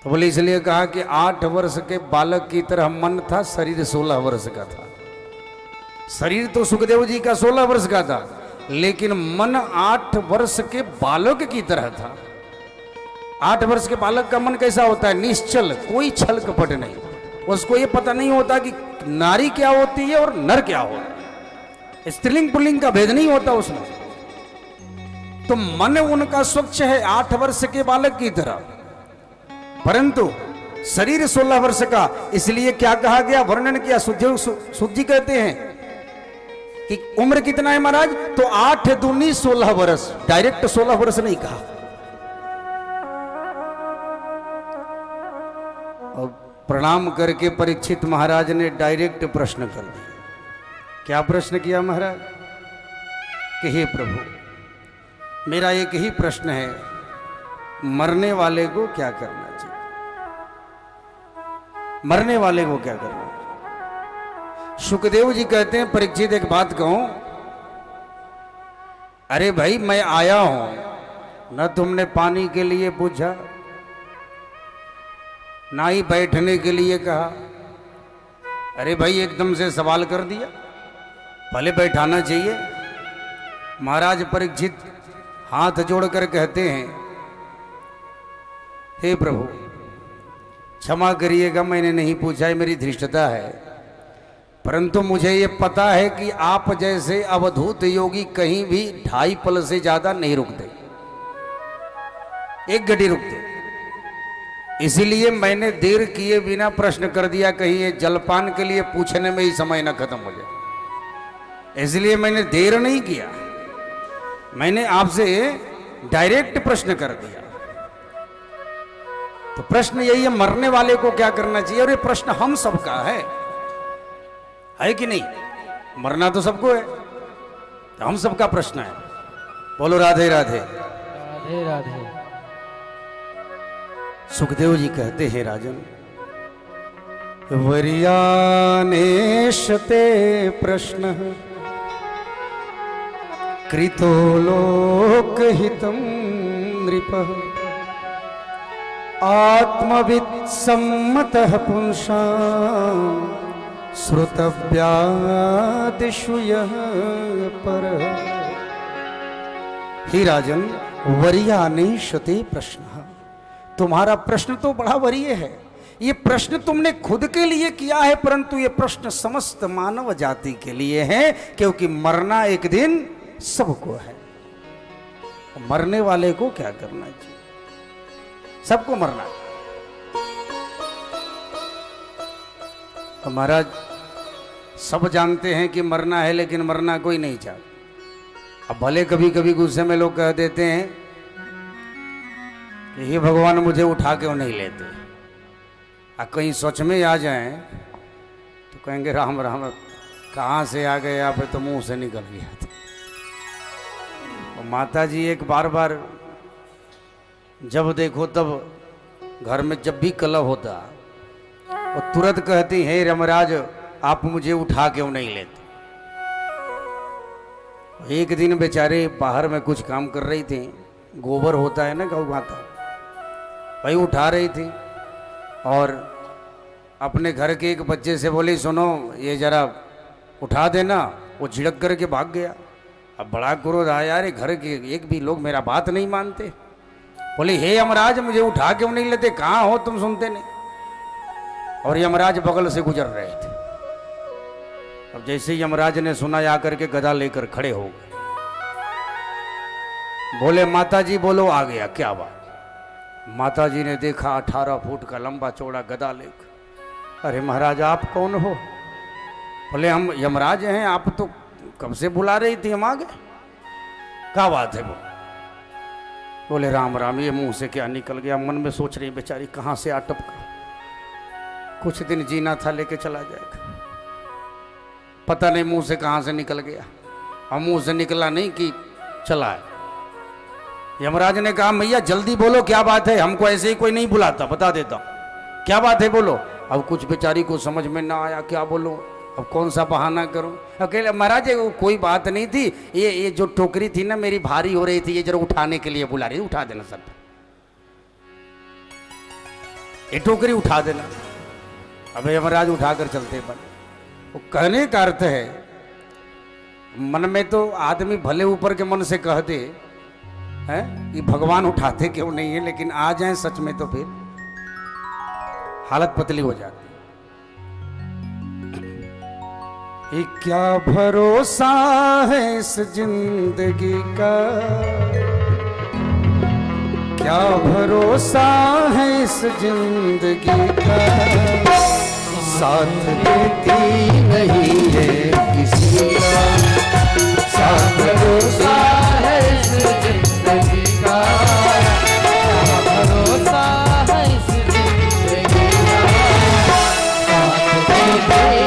तो बोले इसलिए कहा कि 8 वर्ष के बालक की तरह मन था, शरीर 16 वर्ष का था। शरीर तो सुखदेव जी का 16 वर्ष का था, लेकिन मन 8 वर्ष के बालक की तरह था। 8 वर्ष के बालक का मन कैसा होता है? निश्चल, कोई छल कपट नहीं। उसको ये पता नहीं होता कि नारी क्या होती है और नर क्या होता है। स्त्रीलिंग पुल्लिंग का भेद नहीं होता उसमें। तो मन उनका स्वच्छ है 8 वर्ष के बालक की तरह, परंतु शरीर 16 वर्ष का। इसलिए क्या कहा गया, वर्णन किया। सुध जी कहते हैं कि उम्र कितना है महाराज? तो 8 दूनी 16 वर्ष। डायरेक्ट 16 वर्ष नहीं कहा। और प्रणाम करके परीक्षित महाराज ने डायरेक्ट प्रश्न कर दिया। क्या प्रश्न किया महाराज? कि हे प्रभु, मेरा एक ही प्रश्न है, मरने वाले को क्या करना चाहिए? मरने वाले को क्या करना चाहिए? सुखदेव जी कहते हैं, परीक्षित एक बात कहूं, अरे भाई मैं आया हूं, न तुमने पानी के लिए पूछा, ना ही बैठने के लिए कहा। अरे भाई एकदम से सवाल कर दिया, भले बैठाना चाहिए। महाराज परीक्षित हाथ जोड़कर कहते हैं, हे प्रभु क्षमा करिएगा, मैंने नहीं पूछा है, मेरी धृष्टता है। परंतु मुझे ये पता है कि आप जैसे अवधूत योगी कहीं भी 2.5 पल से ज्यादा नहीं रुकते, 1 घड़ी रुकते। इसीलिए मैंने देर किए बिना प्रश्न कर दिया, कहीं ये जलपान के लिए पूछने में ही समय ना खत्म हो जाए। इसलिए मैंने देर नहीं किया, मैंने आपसे डायरेक्ट प्रश्न कर दिया। तो प्रश्न यही है, मरने वाले को क्या करना चाहिए? और ये प्रश्न हम सबका है कि नहीं? मरना तो सबको है, तो हम सबका प्रश्न है। बोलो राधे राधे। राधे राधे। सुखदेव जी कहते हैं, राजन वर्यानेशते प्रश्न कृतो लोकहितं नृपः आत्मवित् सम्मतः पुंसां श्रुतव्यादिषु यः परः। ही राजन वरीयानेशते प्रश्न, तुम्हारा प्रश्न तो बड़ा वरीय है। ये प्रश्न तुमने खुद के लिए किया है, परंतु ये प्रश्न समस्त मानव जाति के लिए है, क्योंकि मरना एक दिन सबको है। मरने वाले को क्या करना चाहिए? सबको मरना। तो महाराज सब जानते हैं कि मरना है, लेकिन मरना कोई नहीं चाहता। अब भले कभी कभी गुस्से में लोग कह देते हैं कि हे भगवान मुझे उठा के नहीं लेते, और कहीं सोच में आ जाएं तो कहेंगे राम राम कहाँ से आ गए आप, तो मुंह से निकल गया था। और माता जी एक बार बार जब देखो तब घर में जब भी कलह होता और तुरंत कहती हे यमराज आप मुझे उठा क्यों नहीं लेते। एक दिन बेचारे बाहर में कुछ काम कर रही थी, गोबर होता है ना गौ माता, भाई उठा रही थी और अपने घर के एक बच्चे से बोली सुनो ये जरा उठा देना। वो झिड़क करके भाग गया। अब बड़ा क्रोध आया, यार घर के एक भी लोग मेरा बात नहीं मानते। बोले हे यमराज मुझे उठा क्यों नहीं लेते, कहाँ हो तुम, सुनते नहीं। और यमराज बगल से गुजर रहे थे। अब जैसे यमराज ने सुना आकर के गदा लेकर खड़े हो गए। बोले माता जी बोलो आ गया, क्या बात। माता जी ने देखा 18 फुट का लंबा चौड़ा गदा लेकर। अरे महाराज आप कौन हो? बोले हम यमराज हैं, आप तो कब से बुला रही थी, हम आ गए। क्या बात है? बोले राम राम ये मुंह से क्या निकल गया। मन में सोच रही बेचारी कहाँ से आटपका, कुछ दिन जीना था लेके चला जाएगा, पता नहीं मुंह से कहाँ से निकल गया। और मुंह से निकला नहीं कि चला है। यमराज ने कहा मैया जल्दी बोलो क्या बात है, हमको ऐसे ही कोई नहीं बुलाता, बता देता क्या बात है बोलो। अब कुछ बेचारी को समझ में ना आया क्या बोलो, अब कौन सा बहाना करूं। अकेले महाराज कोई बात नहीं थी, ये जो टोकरी थी ना मेरी भारी हो रही थी, ये जरा उठाने के लिए बुला रही, उठा देना सब, ये टोकरी उठा देना। अब यमराज उठाकर चलते बने। वो कहने का अर्थ है मन में तो आदमी भले ऊपर के मन से कहते हैं कि भगवान उठाते क्यों नहीं है, लेकिन आ जाए सच में तो फिर हालत पतली हो जाती। ये क्या भरोसा है इस जिंदगी का, क्या भरोसा है इस जिंदगी का, साथ देती नहीं है किसी का, साथ भरोसा है इस जिंदगी का, भरोसा है इस जिंदगी का, साथ देती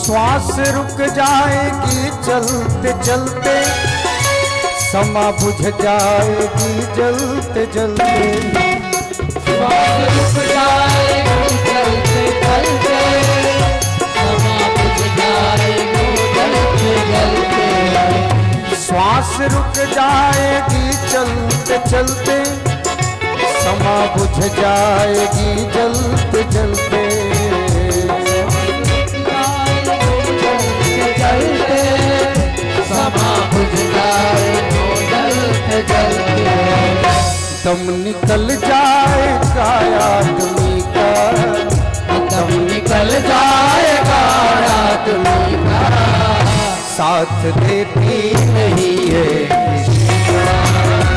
श्वास रुक जाएगी चलते चलते, समा बुझ जाएगी जलते जलते, श्वास रुक जाएगी चलते चलते, समा बुझ जाएगी जलते जलते, श्वास रुक जाएगी चलते चलते, समा बुझ जाएगी जलते जलते, समा बुझ जाएगी जलते जलते, दम निकल जाएगा आदमी का, दम निकल जाएगा आदमी का, साथ देती नहीं है किसी का।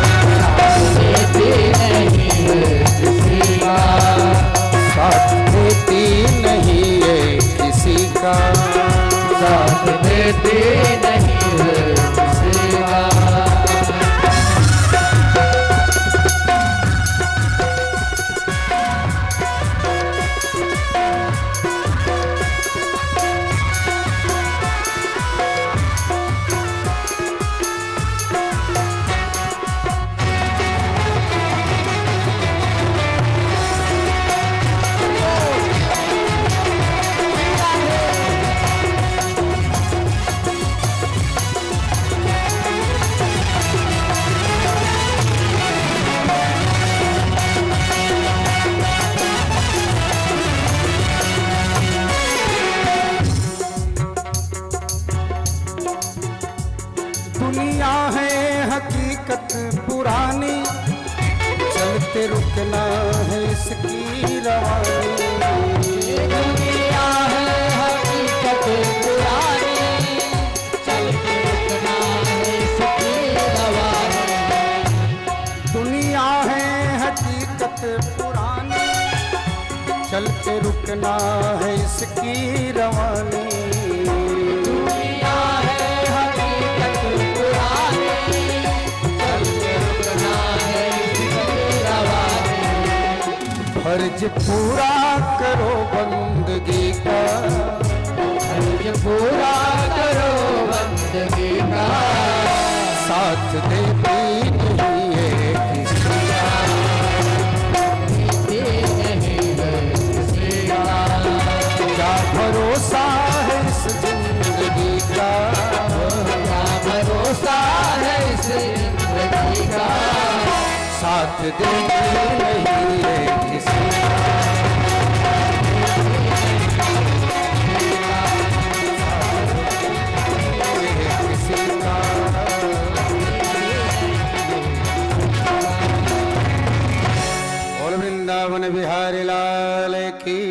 चलते रुकना है इसकी रवानी। दुनिया है हकीकत पुरानी, चलते रुकना है इसकी रवानी। दुनिया है हकीकत पुरानी, चलते रुकना है इसकी रवानी। दुनिया है हकीकत पुरानी, चलते रुकना है इसकी रवानी। फर्ज पूरा करो बंदगी का, फर्ज पूरा करो बंदगी का, साथ देती नहीं है किसी का। देते नहीं है किसी का। क्या भरोसा है इस जिंदगी का, क्या भरोसा है इस जिंदगी का, साथ देती नहीं है किसी का। किसी का। और वृंदावन बिहारी लाल की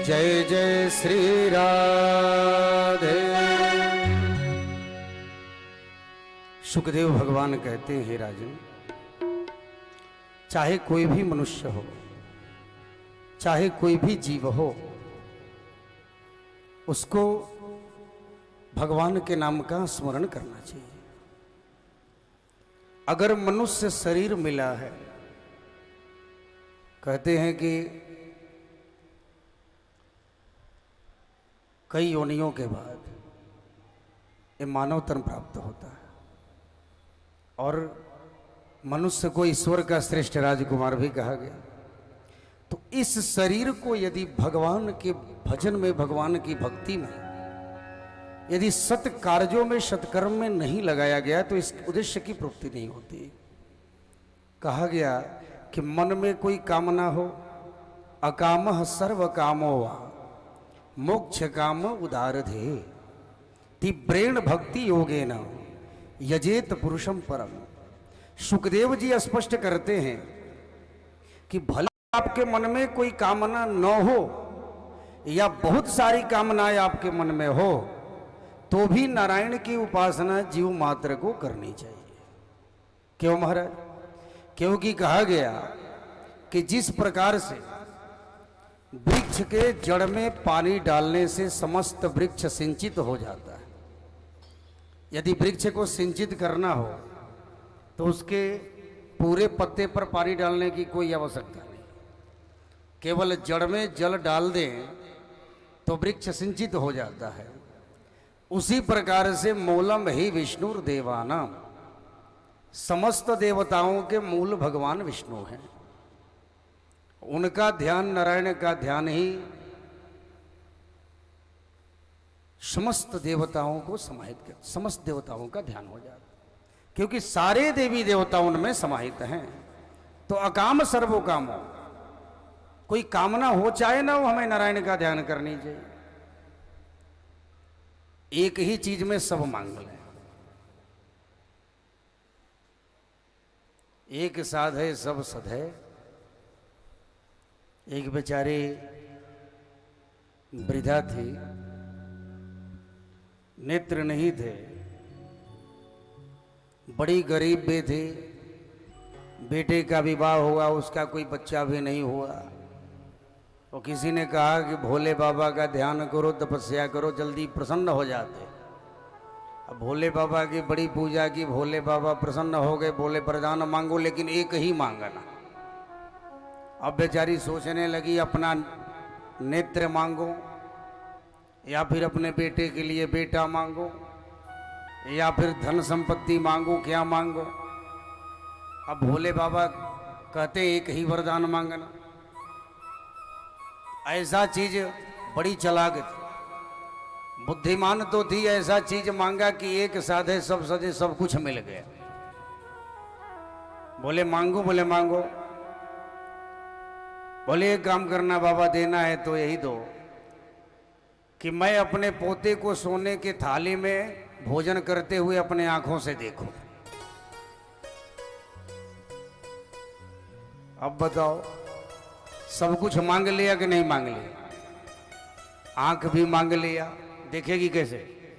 जय जय श्री राधे। सुखदेव भगवान कहते हैं, हे राजन, चाहे कोई भी मनुष्य हो, चाहे कोई भी जीव हो, उसको भगवान के नाम का स्मरण करना चाहिए। अगर मनुष्य शरीर मिला है, कहते हैं कि कई योनियों के बाद ये मानव तन प्राप्त होता है और मनुष्य को ईश्वर का श्रेष्ठ राजकुमार भी कहा गया। तो इस शरीर को यदि भगवान के भजन में, भगवान की भक्ति में, यदि सत कार्यों में, सत्कर्म में नहीं लगाया गया तो इस उद्देश्य की प्राप्ति नहीं होती। कहा गया कि मन में कोई कामना हो, अकामः सर्व कामो वा मोक्ष काम उदारधे तीव्रेण भक्ति योगेन यजेत पुरुषम परम। सुखदेव जी स्पष्ट करते हैं कि भले आपके मन में कोई कामना न हो या बहुत सारी कामनाएं आपके मन में हो, तो भी नारायण की उपासना जीव मात्र को करनी चाहिए। क्यों महाराज? क्योंकि कहा गया कि जिस प्रकार से वृक्ष के जड़ में पानी डालने से समस्त वृक्ष सिंचित हो जाता है, यदि वृक्ष को सिंचित करना हो तो उसके पूरे पत्ते पर पानी डालने की कोई आवश्यकता नहीं, केवल जड़ में जल डाल दें तो वृक्ष सिंचित हो जाता है। उसी प्रकार से मूलम ही विष्णुर देवानाम, समस्त देवताओं के मूल भगवान विष्णु हैं। उनका ध्यान, नारायण का ध्यान ही समस्त देवताओं को समाहित कर, समस्त देवताओं का ध्यान हो जाता, क्योंकि सारे देवी देवता उनमें समाहित हैं। तो अकाम सर्वो कामो, कोई कामना हो चाहे ना हो, हमें नारायण का ध्यान करनी चाहिए। एक ही चीज में सब मांग लें। एक साध है सब सद है। एक बेचारी वृद्धा थी, नेत्र नहीं थे, बड़ी गरीब भी थी, बेटे का विवाह हुआ, उसका कोई बच्चा भी नहीं हुआ। तो किसी ने कहा कि भोले बाबा का ध्यान करो, तपस्या करो, जल्दी प्रसन्न हो जाते। अब भोले बाबा की बड़ी पूजा की, भोले बाबा प्रसन्न हो गए, बोले वरदान मांगो, लेकिन एक ही मांगना। अब बेचारी सोचने लगी, अपना नेत्र मांगो या फिर अपने बेटे के लिए बेटा मांगो या फिर धन संपत्ति मांगो, क्या मांगो। अब भोले बाबा कहते एक ही वरदान मांगना। ऐसा चीज बड़ी चालाक थी, बुद्धिमान तो थी, ऐसा चीज मांगा कि एक साधे सब सदे सब कुछ मिल गया। बोले मांगो, बोले मांगो। बोले एक काम करना बाबा, देना है तो यही दो कि मैं अपने पोते को सोने के थाली में भोजन करते हुए अपने आंखों से देखूं। अब बताओ, सब कुछ मांग लिया कि नहीं मांग लिया? आंख भी मांग लिया, देखेगी कैसे?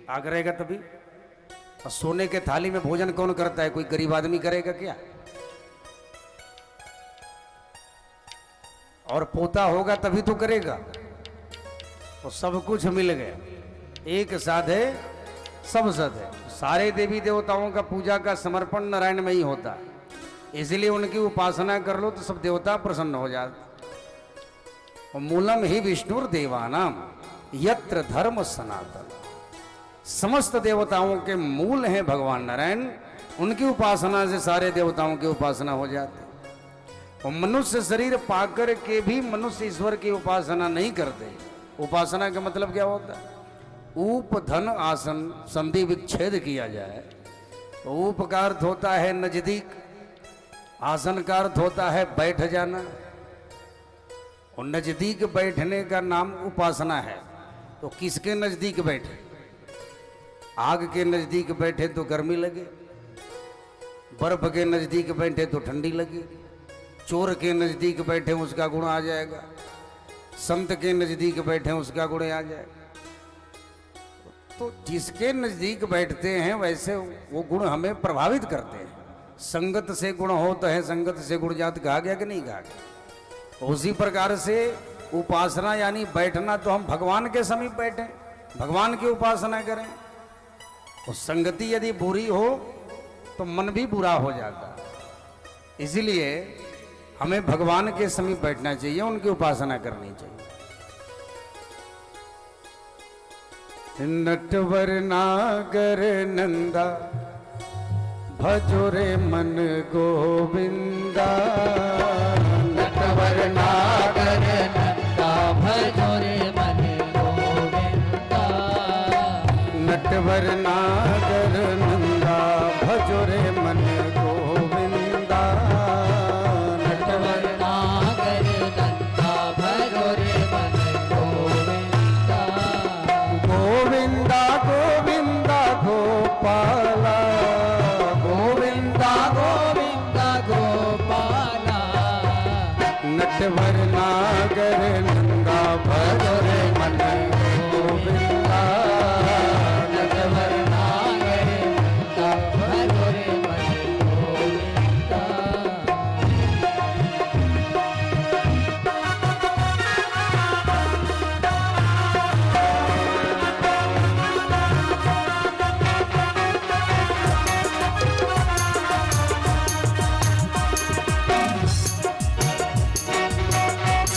आग रहेगा तभी। और सोने के थाली में भोजन कौन करता है? कोई गरीब आदमी करेगा क्या? और पोता होगा तभी तो करेगा। तो सब कुछ मिल गया, एक साथ है सब सद है। सारे देवी देवताओं का पूजा का समर्पण नारायण में ही होता है, इसलिए उनकी उपासना कर लो तो सब देवता प्रसन्न हो जाते। और मूलम ही विष्णुर देवानाम यत्र धर्म सनातन, समस्त देवताओं के मूल हैं भगवान नारायण। उनकी उपासना से सारे देवताओं की उपासना हो जाती। और मनुष्य शरीर पाकर के भी मनुष्य ईश्वर की उपासना नहीं करते। उपासना का मतलब क्या होता है? ऊप धन आसन संधि विच्छेद किया जाए तो ऊप का अर्थ होता है नजदीक, आसन का अर्थ होता है बैठ जाना, और नजदीक बैठने का नाम उपासना है। तो किसके नजदीक बैठे? आग के नजदीक बैठे तो गर्मी लगे, बर्फ के नजदीक बैठे तो ठंडी लगे, चोर के नजदीक बैठे उसका गुण आ जाएगा, संत के नजदीक बैठे उसका गुण आ जाएगा। तो जिसके नजदीक बैठते हैं वैसे वो गुण हमें प्रभावित करते हैं। संगत से गुण होता है, संगत से गुण जात कहा गया कि नहीं कहा गया? उसी प्रकार से उपासना यानी बैठना, तो हम भगवान के समीप बैठें, भगवान की उपासना करें। और संगति यदि बुरी हो तो मन भी बुरा हो जाता। इसीलिए हमें भगवान के समीप बैठना चाहिए, उनकी उपासना करनी चाहिए। नटवर नागर नंदा भजो रे मन गोविंदा, नटवर नागर नंदा भजो रे मन गोविंदा, नटवर नागर नंदा भजो रे मन गोविंदा, नटवर नागर नंदा भजो रे मन गोविंदा, गोविंदा गोविंदा गोपाला, गोविंदा गोविंदा गोपाला, नटवर नागर नंदा भजो रे मन गोविंदा, नटवर नागर नंदा भजो रे मन गोविंदा।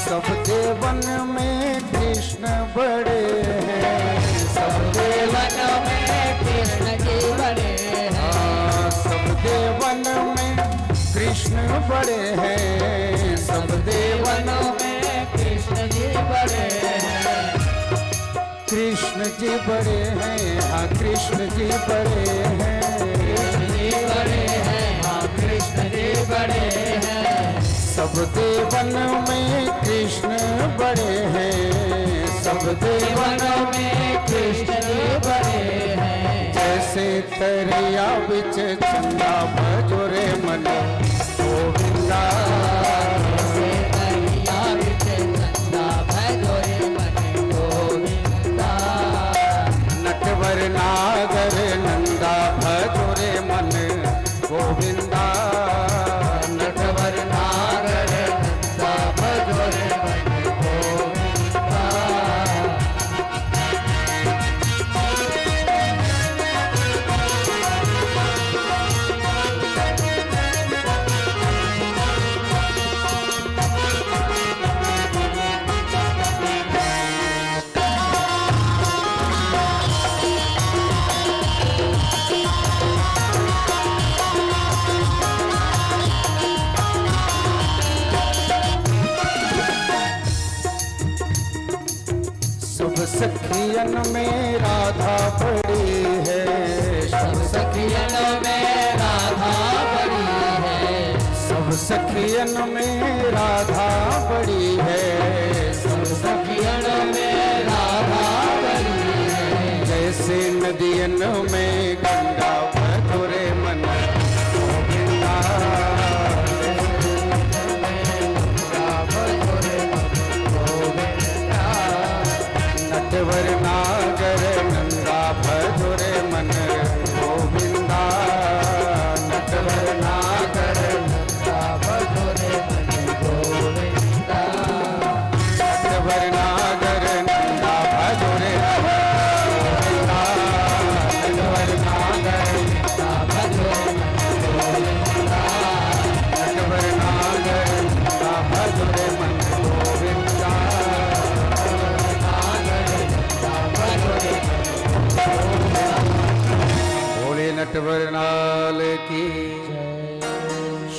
सब देवन में कृष्ण बड़े हैं, सब देवन देवन में कृष्ण जी बड़े हैं, सब देवन में कृष्ण बड़े हैं, सब देवन देवनों में कृष्ण जी बड़े हैं, कृष्ण जी बड़े हैं, हाँ कृष्ण जी बड़े हैं, कृष्ण जी बड़े हैं, हाँ कृष्ण जी बड़े हैं, सब देवन में कृष्ण बड़े हैं, सब देवन देवनों में कृष्ण जी बड़े हैं, जैसे तरिया बिच चंदा भजो रे मन गोविंदा, जैसे दरिया बिच चंदा भजो रे मन गोविंदा, नटवर नागर नंदा भजो रे मन गोविंदा, नटवर नागर नंदा भजो रे मन गोविंदा। सब सखियन में राधा बड़ी है, सब सखियन में राधा बड़ी है, सब सखियन में राधा बड़ी है, सब सखियन में राधा बड़ी है, जैसे नदियन में गंगा भजो रे मन गोविंदा,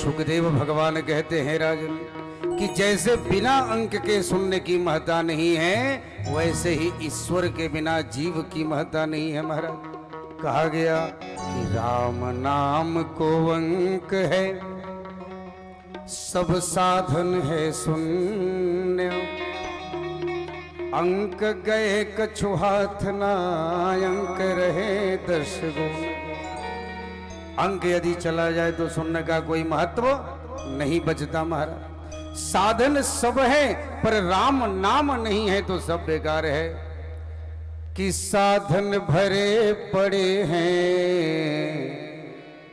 सुखदेव भगवान कहते हैं राजन कि जैसे बिना अंक के शून्य की महत्ता नहीं है, वैसे ही ईश्वर के बिना जीव की महत्ता नहीं है महाराज। कहा गया कि राम नाम को अंक है, सब साधन है शून्य। अंक गए कछु हाथ ना, अंक रहे 10 गुण। अंक यदि चला जाए तो शून्य का कोई महत्व नहीं बचता महाराज। साधन सब है पर राम नाम नहीं है तो सब बेकार है। कि साधन भरे पड़े हैं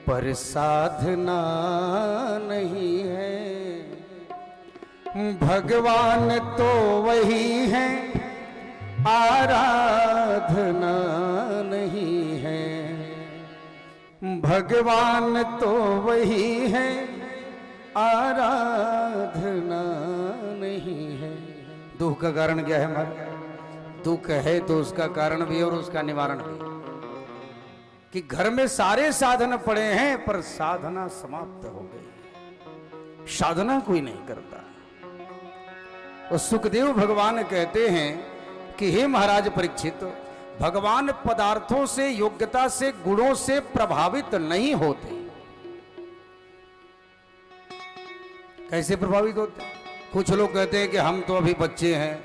पर साधना नहीं है। भगवान तो वही है, आराधना नहीं है। भगवान तो वही है, आराधना नहीं है। दुख का कारण क्या है हमारा? दुख है तो उसका कारण भी और उसका निवारण भी। कि घर में सारे साधन पड़े हैं पर साधना समाप्त हो गई, साधना कोई नहीं करता। और सुखदेव भगवान कहते हैं कि हे महाराज परीक्षित, भगवान पदार्थों से, योग्यता से, गुणों से प्रभावित नहीं होते। कैसे प्रभावित होते? कुछ लोग कहते हैं कि हम तो अभी बच्चे हैं,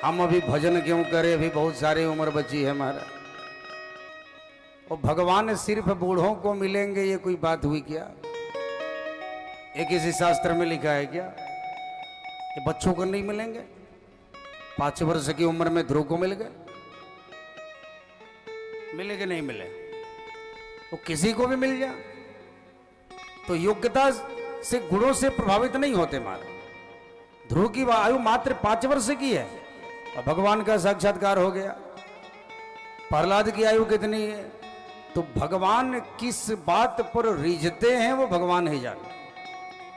हम अभी भजन क्यों करें, अभी बहुत सारी उम्र बची है महाराज। और भगवान सिर्फ बूढ़ों को मिलेंगे, ये कोई बात हुई क्या? ये किसी शास्त्र में लिखा है क्या? ये बच्चों को नहीं मिलेंगे? 5 वर्ष की उम्र में ध्रुव को मिल गए, मिले कि नहीं मिले? वो किसी को भी मिल जाए तो योग्यता से, गुणों से प्रभावित नहीं होते महाराज। ध्रुव की आयु मात्र 5 वर्ष की है और भगवान का साक्षात्कार हो गया। प्रहलाद की आयु कितनी है? तो भगवान किस बात पर रीझते हैं वो भगवान ही जाने।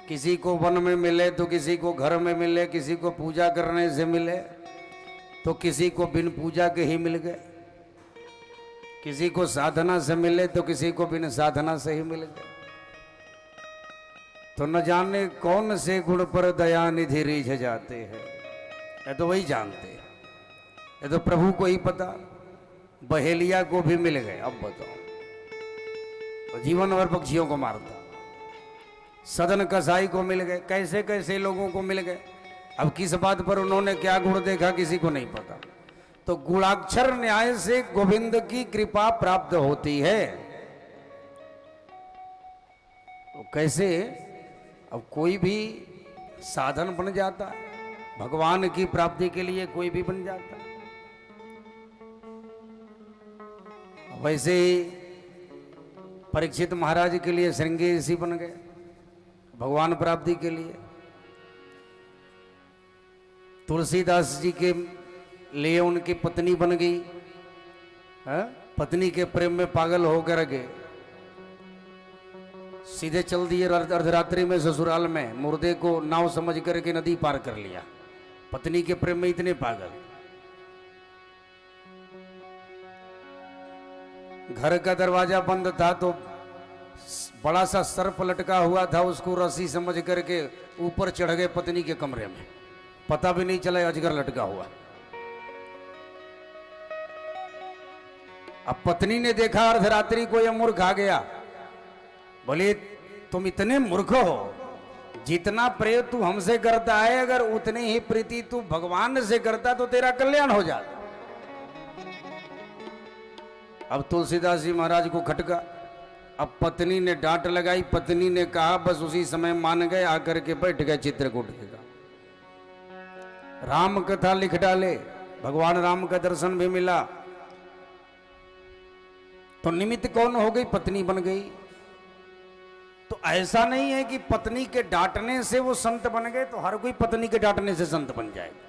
किसी को वन में मिले तो किसी को घर में मिले, किसी को पूजा करने से मिले तो किसी को बिन पूजा के ही मिल गए, किसी को साधना से मिले तो किसी को बिन साधना से ही मिल गए। तो न जाने कौन से गुण पर दया निधि रीझ जाते हैं, ये तो वही जानते हैं। ये तो प्रभु को ही पता। बहेलिया को भी मिल गए, अब बताओ, तो जीवन भर पक्षियों को मारता। सदन कसाई को मिल गए, कैसे कैसे लोगों को मिल गए। अब किस बात पर उन्होंने क्या गुण देखा किसी को नहीं पता। तो गुणाक्षर न्याय से गोविंद की कृपा प्राप्त होती है। तो कैसे? अब कोई भी साधन बन जाता है, भगवान की प्राप्ति के लिए कोई भी बन जाता है। वैसे ही परीक्षित महाराज के लिए श्रृंगी ऋषि बन गए भगवान प्राप्ति के लिए। तुलसीदास जी के लिए उनकी पत्नी बन गई, पत्नी के प्रेम में पागल होकर गए, सीधे चल दिए अर्धरात्रि में ससुराल में, मुर्दे को नाव समझ करके नदी पार कर लिया। पत्नी के प्रेम में इतने पागल। घर का दरवाजा बंद था तो बड़ा सा सर्प लटका हुआ था, उसको रस्सी समझ करके ऊपर चढ़ गए पत्नी के कमरे में, पता भी नहीं चला अजगर लटका हुआ। अब पत्नी ने देखा अर्धरात्रि को यह मूर्ख आ गया। बोले तुम इतने मूर्ख हो, जितना प्रेम तू हमसे करता है अगर उतनी ही प्रीति तू भगवान से करता तो तेरा कल्याण हो जाता। अब तुलसीदास जी महाराज को खटका। अब पत्नी ने डांट लगाई, पत्नी ने कहा, बस उसी समय मान गए, आकर के बैठ गए चित्रकूट के। राम कथा लिख डाले, भगवान राम का दर्शन भी मिला। तो निमित्त कौन हो गई? पत्नी बन गई। तो ऐसा नहीं है कि पत्नी के डांटने से वो संत बन गए, तो हर कोई पत्नी के डांटने से संत बन जाएगा।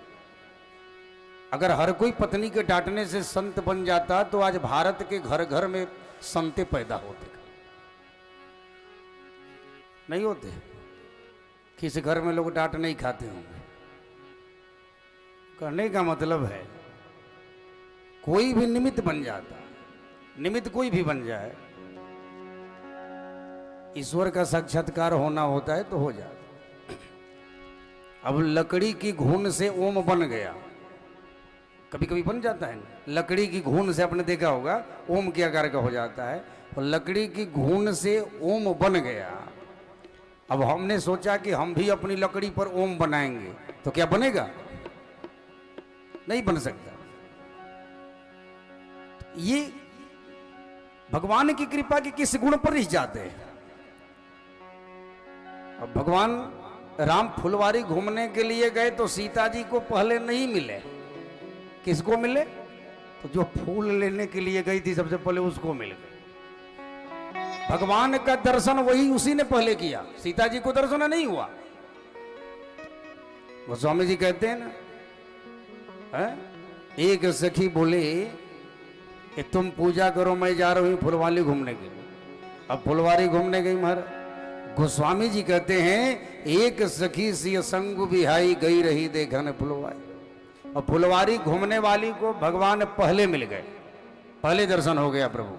अगर हर कोई पत्नी के डांटने से संत बन जाता तो आज भारत के घर घर में संते पैदा होते। नहीं होते। किस घर में लोग डांट नहीं खाते होंगे। कहने का मतलब है कोई भी निमित्त बन जाता, निमित्त कोई भी बन जाए। ईश्वर का साक्षात्कार होना होता है तो हो जाता। अब लकड़ी की घून से ओम बन गया, कभी कभी बन जाता है ना, लकड़ी की घून से आपने देखा होगा ओम के आकार का हो जाता है, और लकड़ी की घून से ओम बन गया। अब हमने सोचा कि हम भी अपनी लकड़ी पर ओम बनाएंगे, तो क्या बनेगा? नहीं बन सकता। ये भगवान की कृपा के किस गुण पर रिझ जाते हैं। अब भगवान राम फुलवारी घूमने के लिए गए तो सीता जी को पहले नहीं मिले, किसको मिले? तो जो फूल लेने के लिए गई थी सबसे पहले उसको मिल गए। भगवान का दर्शन वही उसी ने पहले किया, सीता जी को दर्शन नहीं हुआ। गोस्वामी जी कहते हैं ना, एक सखी बोले कि तुम पूजा करो, मैं जा रही हूं फुलवारी घूमने के लिए। अब फुलवारी घूमने गई महाराज। गोस्वामी जी कहते हैं एक सखी सी संग बिहाई गई रही देखने फुलवारी। और फुलवारी घूमने वाली को भगवान पहले मिल गए, पहले दर्शन हो गया प्रभु।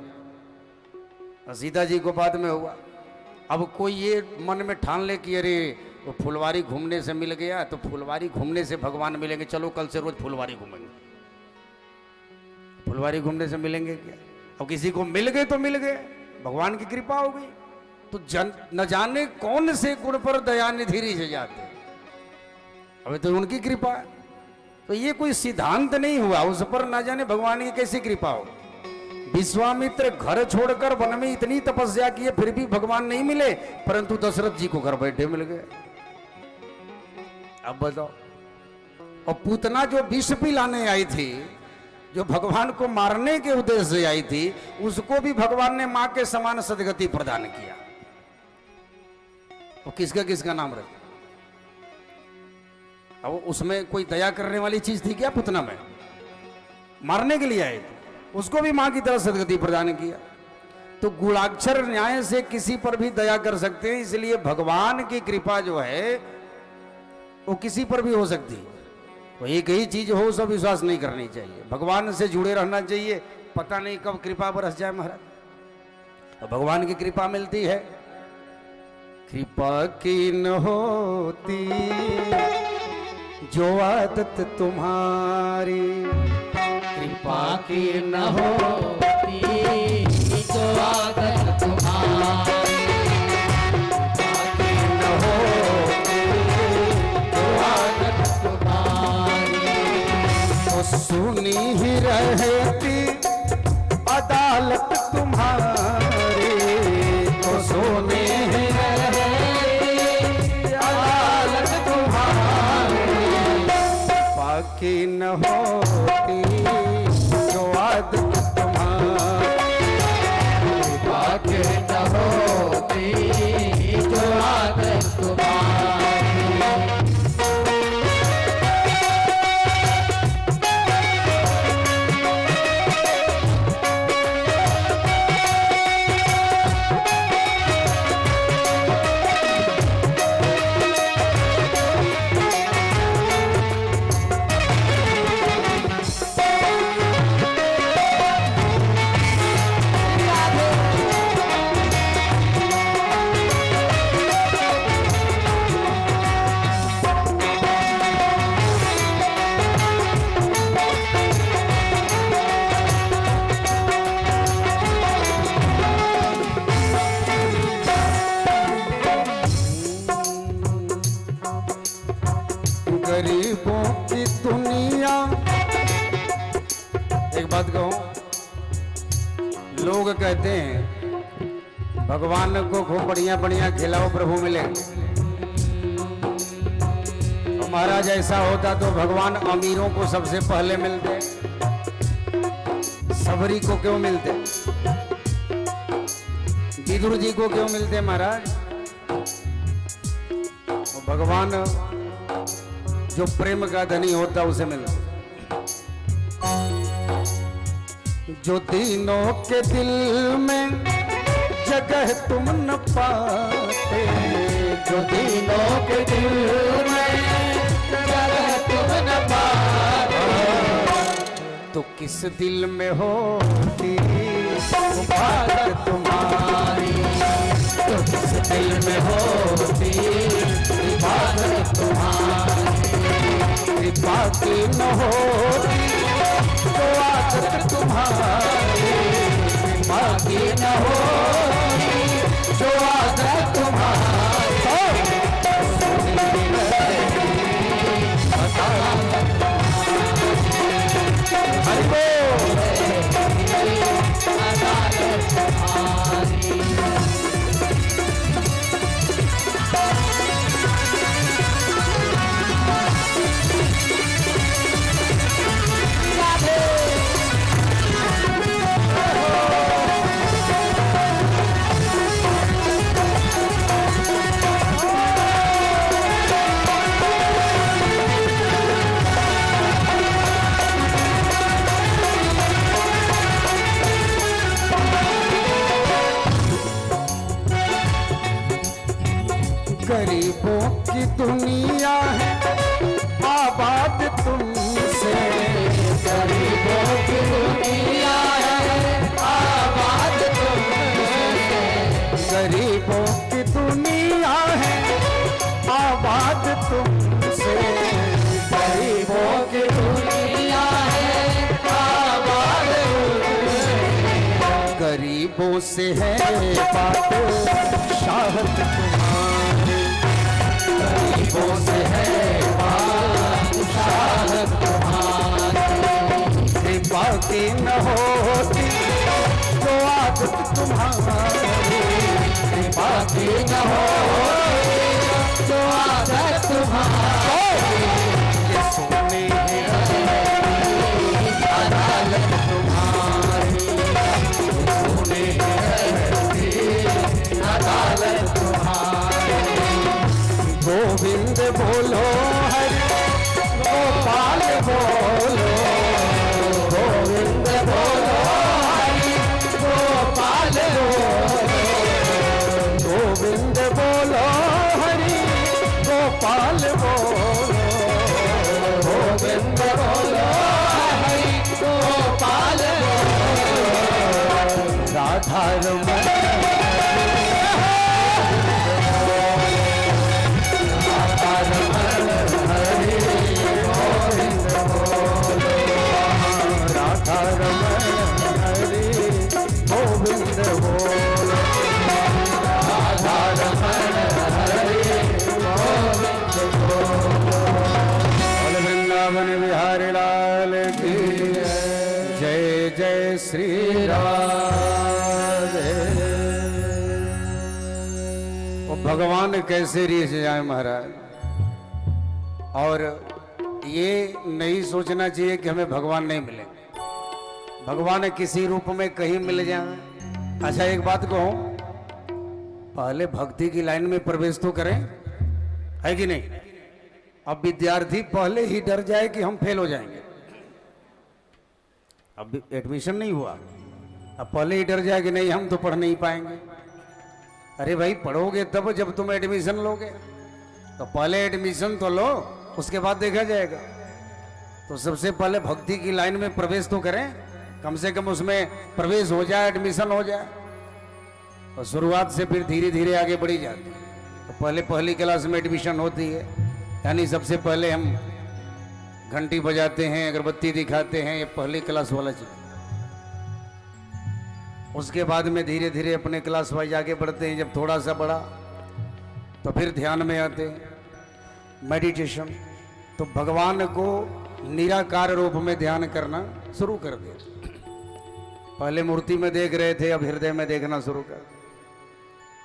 और सीता जी को बाद में हुआ। अब कोई ये मन में ठान ले कि अरे वो फुलवारी घूमने से मिल गया तो फुलवारी घूमने से भगवान मिलेंगे, चलो कल से रोज फुलवारी घूमेंगे। फुलवारी घूमने से मिलेंगे क्या? अब किसी को मिल गए तो मिल गए, भगवान की कृपा हो गई। तो न जाने कौन से गुण पर दयानिधि रिझ जाते, अबे तो उनकी कृपा है। तो ये कोई सिद्धांत नहीं हुआ, उस पर न जाने भगवान की कैसी कृपा हो। विश्वामित्र घर छोड़कर वन में इतनी तपस्या की फिर भी भगवान नहीं मिले, परंतु दशरथ जी को घर बैठे मिल गए। अब बताओ, और पूतना जो विष पिलाने आई थी, जो भगवान को मारने के उद्देश्य से आई थी, उसको भी भगवान ने मां के समान सदगति प्रदान किया। और किसका किसका नाम रखा? अब उसमें कोई दया करने वाली चीज थी क्या? पूतना में मारने के लिए आए थे, उसको भी मां की तरह सदगति प्रदान किया। तो गुणाक्षर न्याय से किसी पर भी दया कर सकते हैं, इसलिए भगवान की कृपा जो है वो किसी पर भी हो सकती है। तो एक ही चीज हो सब विश्वास नहीं करनी चाहिए, भगवान से जुड़े रहना चाहिए। पता नहीं कब कृपा बरस जाए महाराज, तो भगवान की कृपा मिलती है। कृपा की न होती जो आदत तुम्हारी, कृपा की न होती जो आदत तुम्हारी, कृपा की न होती जो आदत तुम्हारी, तो सुनी ही रहती अदालत तुम्हारी, तो सुनी ही रहती अदालत तुम्हारी। बाकी न होती जो आदत तुम्हारी, बाकी न होती जो आदत तुम्हारी। गरीबों की दुनिया। एक बात कहूं, लोग कहते हैं भगवान को खूब बढ़िया बढ़िया खिलाओ प्रभु मिलेंगे। तो महाराज ऐसा होता तो भगवान अमीरों को सबसे पहले मिलते, सबरी को क्यों मिलते? विदुर जी को क्यों मिलते महाराज? भगवान जो प्रेम का धनी होता उसे मिलता। जो तीनों के दिल में जगह तुम न पाते, जो तीनों के दिल में जगह तुम न पाते, तो किस दिल में होती वो बात तुम्हारी, तो किस दिल में होती इबादत तुम्हारी। कृपा की न होती तो आदत तुम्हारी, कृपा की न होती जो आदत तुम्हारी। हरि बोल। अदालत तुम्हारी। गरीबों की दुनिया है आबाद तुमसे, गरीबों की दुनिया है आबाद तुमसे। गरीबों की दुनिया है आबाद तुमसे, गरीबों की दुनिया है आबाद तुमसे। गरीबों से है बात शाहत तुम्हारी, गरीबों से है बादशाहत तुम्हारी। कृपा की न होती तो आदत तुम्हारी, कृपा की न होती जो आदत तुम्हारी। ये सोने अदालत तुम्हारी। सोने अदालत तुम्हारी। गोविंद बोलो हरि गोपाल बोलो, गोविंद बोलो हरि गोपाल बोलो। गोविंद बोलो हरि गोपाल बोलो, गोविंद बोलो हरि गोपाल बोलो। राधा रमण राधा रमण हरि गोविंद बोलो, राधा रमण हरि गोविंद बोलो। बोल वृंदावन बिहारी लाल की जय जय श्री राधे। वो भगवान कैसे रीझ जाए महाराज, और ये नहीं सोचना चाहिए कि हमें भगवान नहीं मिलेंगे, भगवान किसी रूप में कहीं मिल जाए। अच्छा एक बात कहूं, पहले भक्ति की लाइन में प्रवेश तो करें, है कि नहीं? अब विद्यार्थी पहले ही डर जाए कि हम फेल हो जाएंगे, अब एडमिशन नहीं हुआ, अब पहले ही डर जाए कि नहीं हम तो पढ़ नहीं पाएंगे। अरे भाई पढ़ोगे तब जब तुम एडमिशन लोगे, तो पहले एडमिशन तो लो, उसके बाद देखा जाएगा। तो सबसे पहले भक्ति की लाइन में प्रवेश तो करें, कम से कम उसमें प्रवेश हो जाए, एडमिशन हो जाए, और शुरुआत से फिर धीरे धीरे आगे बढ़ी जाती है। तो पहले पहली क्लास में एडमिशन होती है, यानी सबसे पहले हम घंटी बजाते हैं, अगरबत्ती दिखाते हैं, ये पहली क्लास वाला चीज। उसके बाद में धीरे धीरे अपने क्लास वाइज आगे बढ़ते हैं। जब थोड़ा सा बढ़ा तो फिर ध्यान में आते हैं, मेडिटेशन। तो भगवान को निराकार रूप में ध्यान करना शुरू कर दे। पहले मूर्ति में देख रहे थे, अब हृदय में देखना शुरू कर।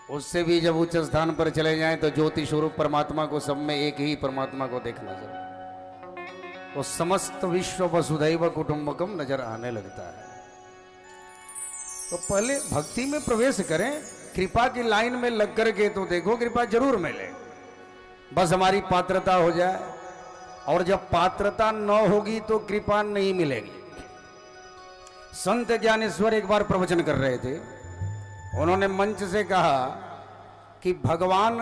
उससे भी जब उच्च स्थान पर चले जाएं तो ज्योति स्वरूप परमात्मा को, सब में एक ही परमात्मा को देखना शुरू, तो समस्त विश्व वसुधैव कुटुंबकम नजर आने लगता है। तो पहले भक्ति में प्रवेश करें, कृपा की लाइन में लग करके तो देखो कृपा जरूर मिले, बस हमारी पात्रता हो जाए। और जब पात्रता न होगी तो कृपा नहीं मिलेगी। संत ज्ञानेश्वर एक बार प्रवचन कर रहे थे, उन्होंने मंच से कहा कि भगवान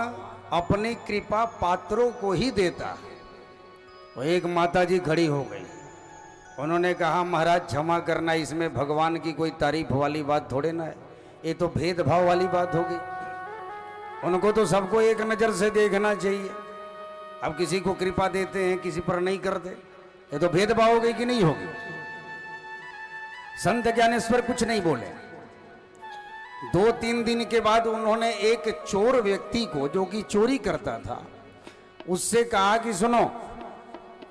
अपनी कृपा पात्रों को ही देता है। तो एक माता जी खड़ी हो गई, उन्होंने कहा महाराज क्षमा करना, इसमें भगवान की कोई तारीफ वाली बात थोड़े ना है, ये तो भेदभाव वाली बात होगी। उनको तो सबको एक नजर से देखना चाहिए। अब किसी को कृपा देते हैं, किसी पर नहीं करते, ये तो भेदभाव होगी कि नहीं होगी। संत ज्ञानेश्वर कुछ नहीं बोले। 2-3 दिन के बाद उन्होंने एक चोर व्यक्ति को, जो कि चोरी करता था, उससे कहा कि सुनो,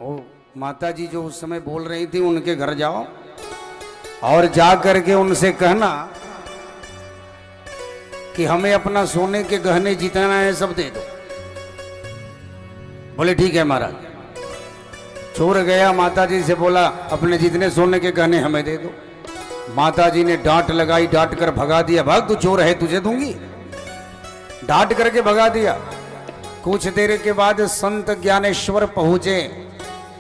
ओ माता जी जो उस समय बोल रही थी उनके घर जाओ और जा करके उनसे कहना कि हमें अपना सोने के गहने जितना है सब दे दो। बोले ठीक है महाराज। चोर गया, माता जी से बोला अपने जितने सोने के गहने हमें दे दो। माता जी ने डांट लगाई, डांट कर भगा दिया, भाग तू चोर है तुझे दूंगी, डांट करके भगा दिया। कुछ देर के बाद संत ज्ञानेश्वर पहुंचे।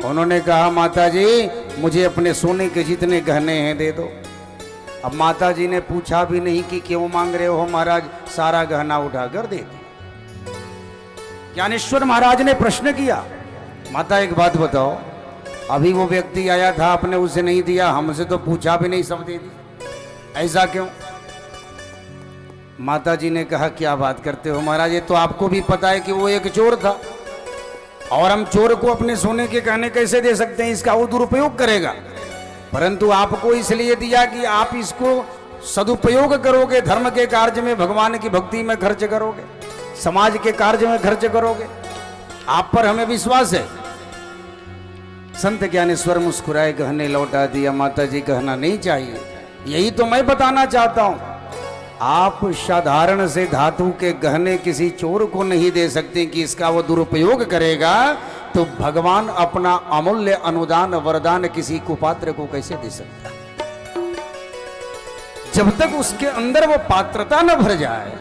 उन्होंने कहा माता जी मुझे अपने सोने के जितने गहने हैं दे दो। अब माता जी ने पूछा भी नहीं कि क्यों मांग रहे हो महाराज, सारा गहना उठाकर दे दिया। ज्ञानेश्वर महाराज ने प्रश्न किया, माता एक बात बताओ, अभी वो व्यक्ति आया था, आपने उसे नहीं दिया, हमसे तो पूछा भी नहीं, सब दे दी, ऐसा क्यों? माता जी ने कहा क्या बात करते हो महाराज, ये तो आपको भी पता है कि वो एक चोर था, और हम चोर को अपने सोने के गहने कैसे दे सकते हैं, इसका वो दुरुपयोग करेगा। परंतु आपको इसलिए दिया कि आप इसको सदुपयोग करोगे, धर्म के कार्य में, भगवान की भक्ति में खर्च करोगे, समाज के कार्य में खर्च करोगे, आप पर हमें विश्वास है। संत ज्ञानेश्वर मुस्कुराए, गहने लौटा दिया। माता जी गहना नहीं चाहिए, यही तो मैं बताना चाहता हूं। आप साधारण से धातु के गहने किसी चोर को नहीं दे सकते कि इसका वो दुरुपयोग करेगा, तो भगवान अपना अमूल्य अनुदान वरदान किसी कुपात्र को कैसे दे सकता है? जब तक उसके अंदर वो पात्रता न भर जाए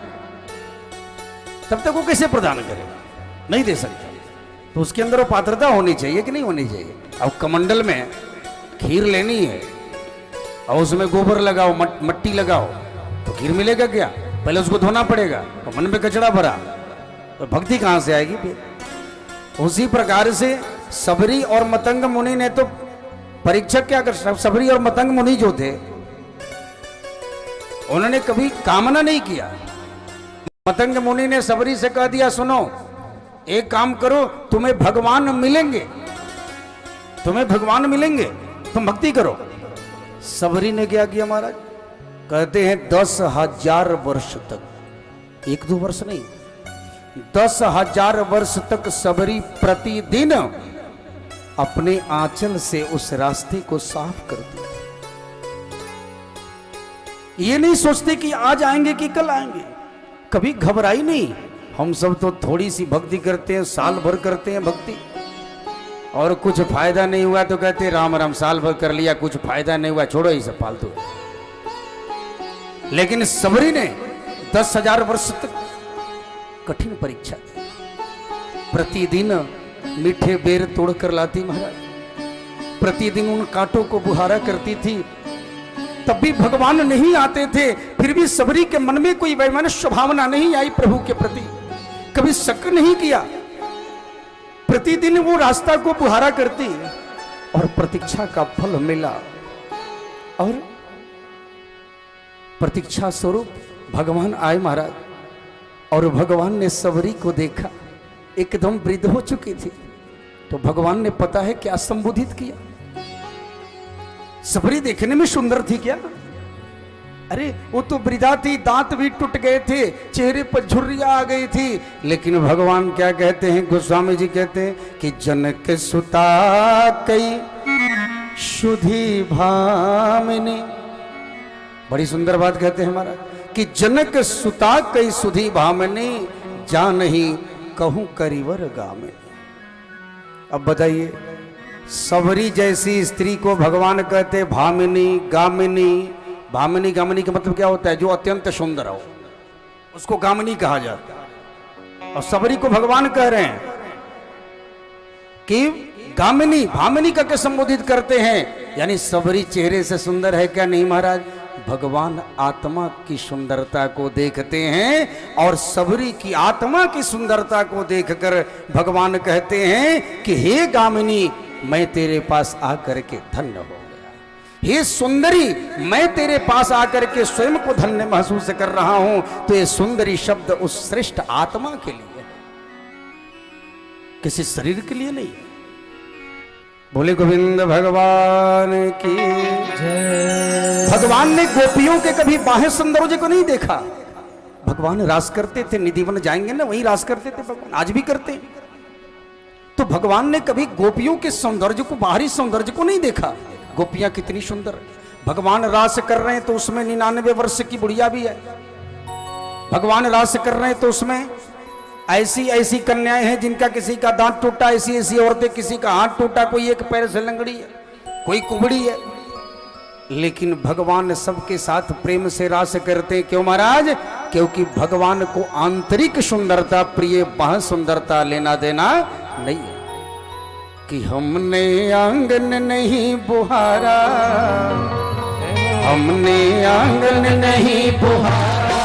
तब तक वो कैसे प्रदान करेगा? नहीं दे सकता। तो उसके अंदर वो पात्रता होनी चाहिए कि नहीं होनी चाहिए? अब कमंडल में खीर लेनी है और उसमें गोबर लगाओ, मट्टी लगाओ, तो खीर मिलेगा क्या? पहले उसको धोना पड़ेगा, तो मन में कचरा भरा, तो भक्ति कहां से आएगी फिर? उसी प्रकार से सबरी और मतंग मुनि ने तो परीक्षक क्या कर, सबरी और मतंग मुनि जो थे उन्होंने कभी कामना नहीं किया। मतंग मुनि ने सबरी से कह दिया सुनो एक काम करो, तुम्हें भगवान मिलेंगे, तुम्हें भगवान मिलेंगे, तुम भक्ति करो। सबरी ने क्या किया महाराज? कहते हैं 10,000 वर्ष तक, 1-2 वर्ष नहीं, 10,000 वर्ष तक सबरी प्रतिदिन अपने आंचल से उस रास्ते को साफ करती। ये नहीं सोचते कि आज आएंगे कि कल आएंगे, कभी घबराई नहीं। हम सब तो थोड़ी सी भक्ति करते हैं, साल भर करते हैं भक्ति, और कुछ फायदा नहीं हुआ तो कहते हैं राम राम, साल भर कर लिया, कुछ फायदा नहीं हुआ, छोड़ो ये सब फालतू। लेकिन सबरी ने 10,000 वर्ष तक कठिन परीक्षा दी। प्रतिदिन मीठे बेर तोड़कर लाती महाराज, प्रतिदिन उन कांटों को बुहारा करती थी, तब भी भगवान नहीं आते थे। फिर भी सबरी के मन में कोई वैमनस्य भावना नहीं आई, प्रभु के प्रति कभी शक नहीं किया। प्रतिदिन वो रास्ता को बुहारा करती और प्रतीक्षा का फल मिला, और प्रतीक्षा स्वरूप भगवान आए महाराज। और भगवान ने सबरी को देखा, एकदम वृद्ध हो चुकी थी, तो भगवान ने पता है क्या संबोधित किया? सबरी देखने में सुंदर थी क्या? अरे वो तो वृद्धा थी, दांत भी टूट गए थे, चेहरे पर झुर्रियां आ गई थी। लेकिन भगवान क्या कहते हैं, गोस्वामी जी कहते हैं कि जनक सुता कई सुधी भामिनी। बड़ी सुंदर बात कहते हैं महाराज कि जनक सुता कई सुधी भामिनी, जा नहीं कहूं करिवर गामिनी। अब बताइए, सबरी जैसी स्त्री को भगवान कहते भामिनी, गामिनी। भामिनी गामिनी का मतलब क्या होता है? जो अत्यंत सुंदर हो उसको गामिनी कहा जाता है। और सबरी को भगवान कह रहे हैं कि गामिनी, भामिनी का क्या संबोधित करते हैं? यानी सबरी चेहरे से सुंदर है क्या? नहीं महाराज, भगवान आत्मा की सुंदरता को देखते हैं, और सबरी की आत्मा की सुंदरता को देखकर भगवान कहते हैं कि हे गामिनी, मैं तेरे पास आकर के धन्य हो गया। हे सुंदरी, मैं तेरे पास आकर के स्वयं को धन्य महसूस कर रहा हूं, तो ये सुंदरी शब्द उस श्रेष्ठ आत्मा के लिए, किसी शरीर के लिए नहीं। बोले गोविंद भगवान की जय। भगवान ने गोपियों के कभी बाह्य सौंदर्य को नहीं देखा। भगवान रास करते थे, निधिवन जाएंगे ना, वहीं रास करते थे भगवान, आज भी करते हैं। तो भगवान ने कभी गोपियों के सौंदर्य को, बाहरी सौंदर्य को नहीं देखा। गोपियां कितनी सुंदर है। भगवान रास कर रहे हैं तो उसमें 99 वर्ष की बुढ़िया भी है। भगवान रास कर रहे हैं तो उसमें ऐसी ऐसी कन्याएं हैं जिनका किसी का दांत टूटा, ऐसी ऐसी औरतें, किसी का हाथ टूटा, कोई एक पैर से लंगड़ी है, कोई कुबड़ी है, लेकिन भगवान सबके साथ प्रेम से रास करते हैं। क्यों महाराज? क्योंकि भगवान को आंतरिक सुंदरता प्रिय, बाह्य सुंदरता लेना देना नहीं है। कि हमने आंगन नहीं बुहारा, हमने आंगन नहीं बुहारा,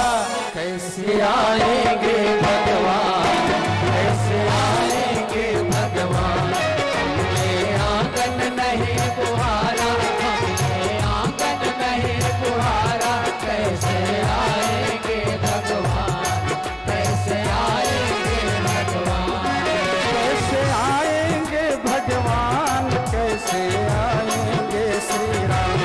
कैसे आएंगे भगवान, कैसे आएंगे भगवान। हमने आंगन नहीं बुहारा, हमने आंगन नहीं बुहारा, कैसे आएंगे भगवान, कैसे आएंगे भगवान, कैसे आएंगे भगवान, कैसे आएंगे श्री राम,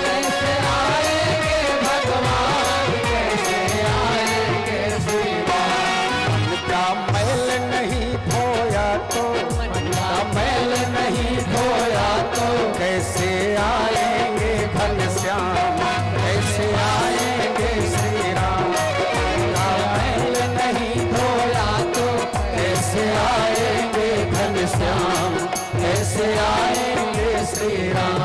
कैसे आएंगे भगवान, कैसे आएंगे श्री राम। मन का मैल नहीं धोया तो, मन का मैल नहीं धोया तो, कैसे आएंगे घनश्याम, कैसे आएंगे श्री राम। मन का मैल नहीं धोया तो, कैसे आएंगे घनश्याम, कैसे आएंगे श्री राम।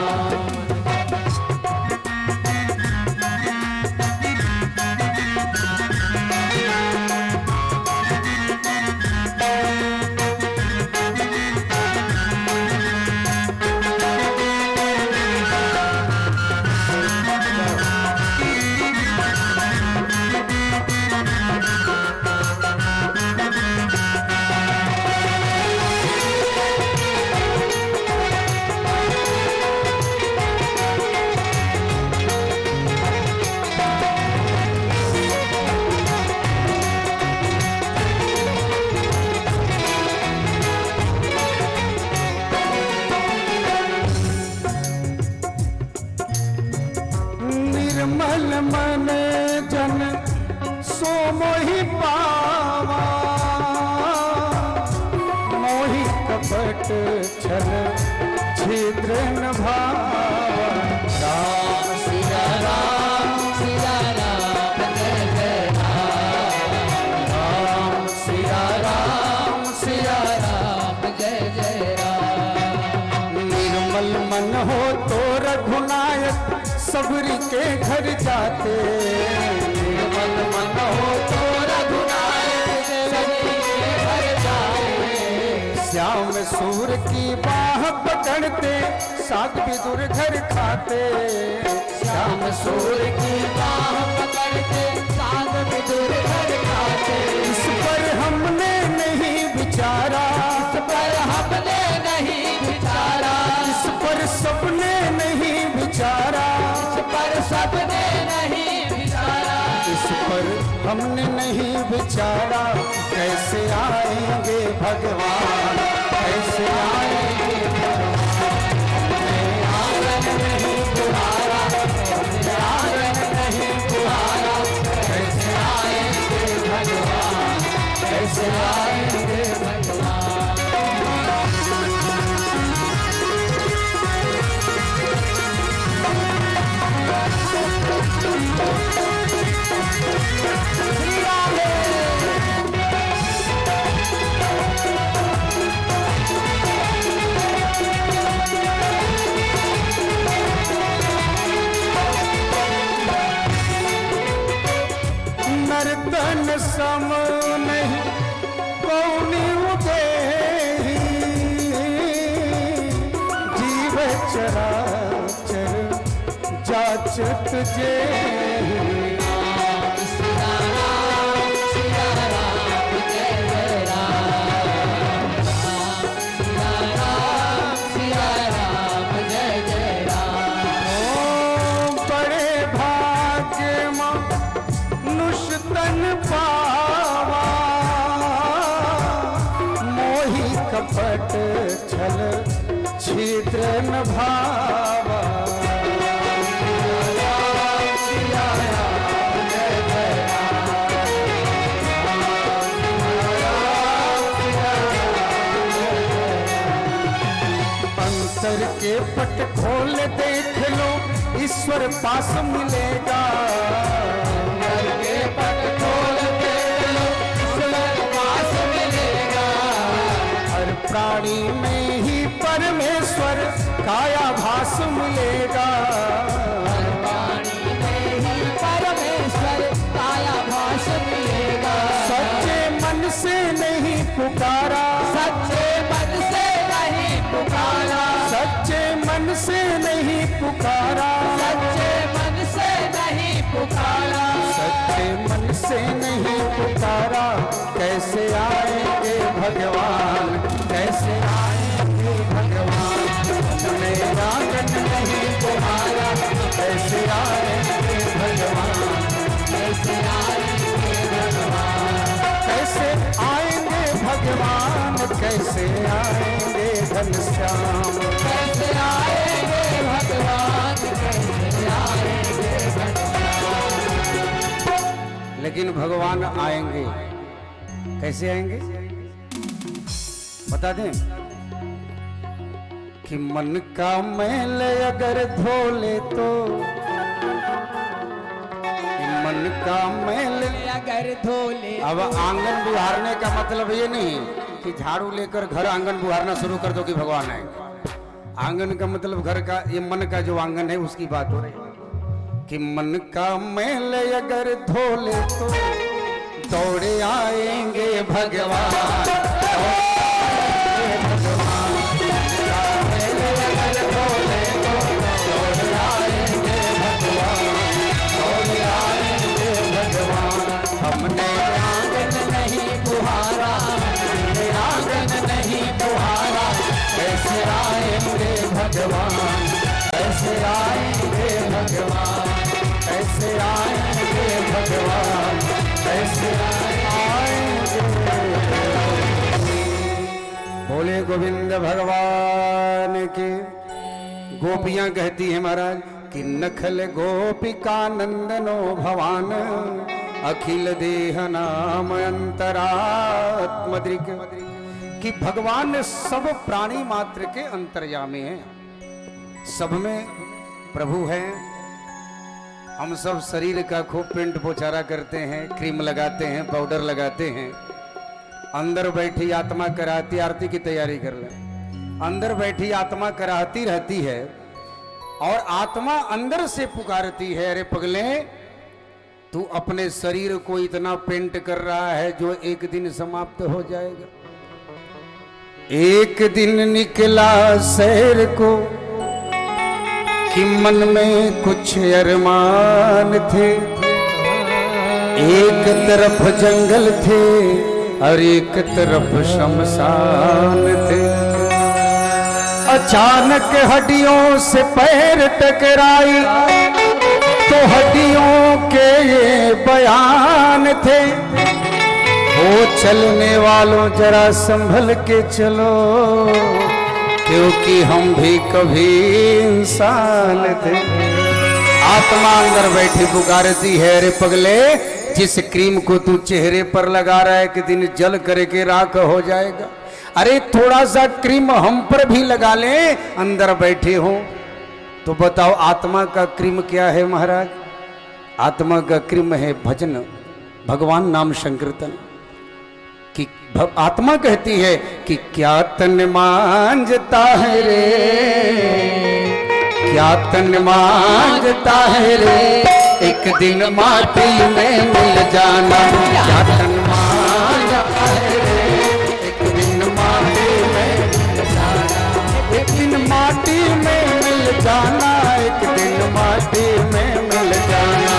निर्मल मन जन सो मोहि पावा, मोहि कपट छल छिद्र न भावा। राम सिया राम, सिया राम, जय जय राम। राम सिया राम, सिया राम, जय जय राम। निर्मल मन हो तो रघुनायक सबरी के घर जाते, निर्मल मन हो तो रघुनायक सबरी के घर जाते। श्याम सूर की बाह पकड़ते, साग विदुर घर खाते। श्याम सूर की बाह पकड़ते, साग विदुर घर खाते। इस पर हमने नहीं विचारा, इस पर हमने नहीं विचारा, इस पर सबने नहीं विचारा, इस पर सबने नहीं विचारा, इस पर हमने नहीं विचारा। कैसे आएंगे भगवान, कैसे आएंगे भगवान। हमने आंगन नहीं बुहारा, हमने आंगन नहीं बुहारा, कैसे आएंगे भगवान, कैसे आएंगे भगवान। नर्तन सम नहीं कौनी उदेही, जीव चराचर जाचत जे। सिया राम, सिया राम, जय जय राम। सिया राम, सिया राम, जय जय राम। कपट छल छिद्र न भावा। अंतर के पट खोल देख लो ईश्वर पास मिलेगा। अंतर के पट खोल देख लो ईश्वर पास मिलेगा। हर प्राणी में ही परमेश्वर काया भास मिलेगा। हर प्राणी में ही परमेश्वर काया भास मिलेगा। सच्चे मन से नहीं पुकारा, सच्चे मन से नहीं पुकारा, सच्चे मन से नहीं पुकारा, सच्चे मन से नहीं पुकारा, सच्चे मन से नहीं पुकारा। कैसे आएंगे भगवान, कैसे आएंगे भगवान। मेरा आंगन नहीं तुम्हारा, कैसे आएंगे भगवान, कैसे आएंगे भगवान, कैसे आएंगे भगवान, कैसे आएंगे घनश्याम। कैसे आएंगे भगवान, कैसे आएंगे भगवान। लेकिन भगवान आएंगे, कैसे आएंगे बता दें कि मन का मैल अगर धो ले तो, मन का मैल अगर धोले। अब आंगन बुहारने का मतलब ये नहीं कि झाड़ू लेकर घर आंगन बुहारना शुरू कर दो कि भगवान आएंगे। आंगन का मतलब घर का, ये मन का जो आंगन है उसकी बात हो रही है कि मन का मैल अगर धो ले तो दौड़े आएंगे भगवान। हमने आंगन नहीं बुहारा, हमने आंगन नहीं बुहारा। कैसे आएंगे भगवान, कैसे आएंगे भगवान, कैसे आएंगे भगवान, कैसे आएंगे। बोले गोविंद भगवान की। गोपियां कहती हैं महाराज कि नखल गोपिका नंदनो भवान अखिल देह नाम अंतरात्मद्रिक। कि भगवान सब प्राणी मात्र के अंतर्यामी हैं, सब में प्रभु हैं। हम सब शरीर का खूब पेंट पोचारा करते हैं, क्रीम लगाते हैं, पाउडर लगाते हैं। अंदर बैठी आत्मा कराती, आरती की तैयारी कर लें। अंदर बैठी आत्मा कराती रहती है और आत्मा अंदर से पुकारती है, अरे पगले तू अपने शरीर को इतना पेंट कर रहा है जो एक दिन समाप्त हो जाएगा। एक दिन निकला शहर को कि मन में कुछ अरमान थे। एक तरफ जंगल थे और एक तरफ शमशान थे। अचानक हड्डियों से पैर टकराई तो हड्डियों के ये बयान थे, ओ चलने वालों जरा संभल के चलो क्योंकि हम भी कभी इंसान थे। आत्मा अंदर बैठी पुकारती है, अरे पगले जिस क्रीम को तू चेहरे पर लगा रहा है कि दिन जल करके राख हो जाएगा, अरे थोड़ा सा क्रीम हम पर भी लगा ले। अंदर बैठे हो तो बताओ आत्मा का क्रीम क्या है महाराज? आत्मा का क्रीम है भजन, भगवान नाम संकीर्तन। कि आत्मा कहती है कि क्या तन मांझता है रे, क्या तन मांझता है रे, एक दिन माटी में मिल जाना। क्या तन मांझता है रे, एक दिन माटी में मिल जाना। एक दिन माटी में मिल जाना, एक दिन माटी में मिल जाना।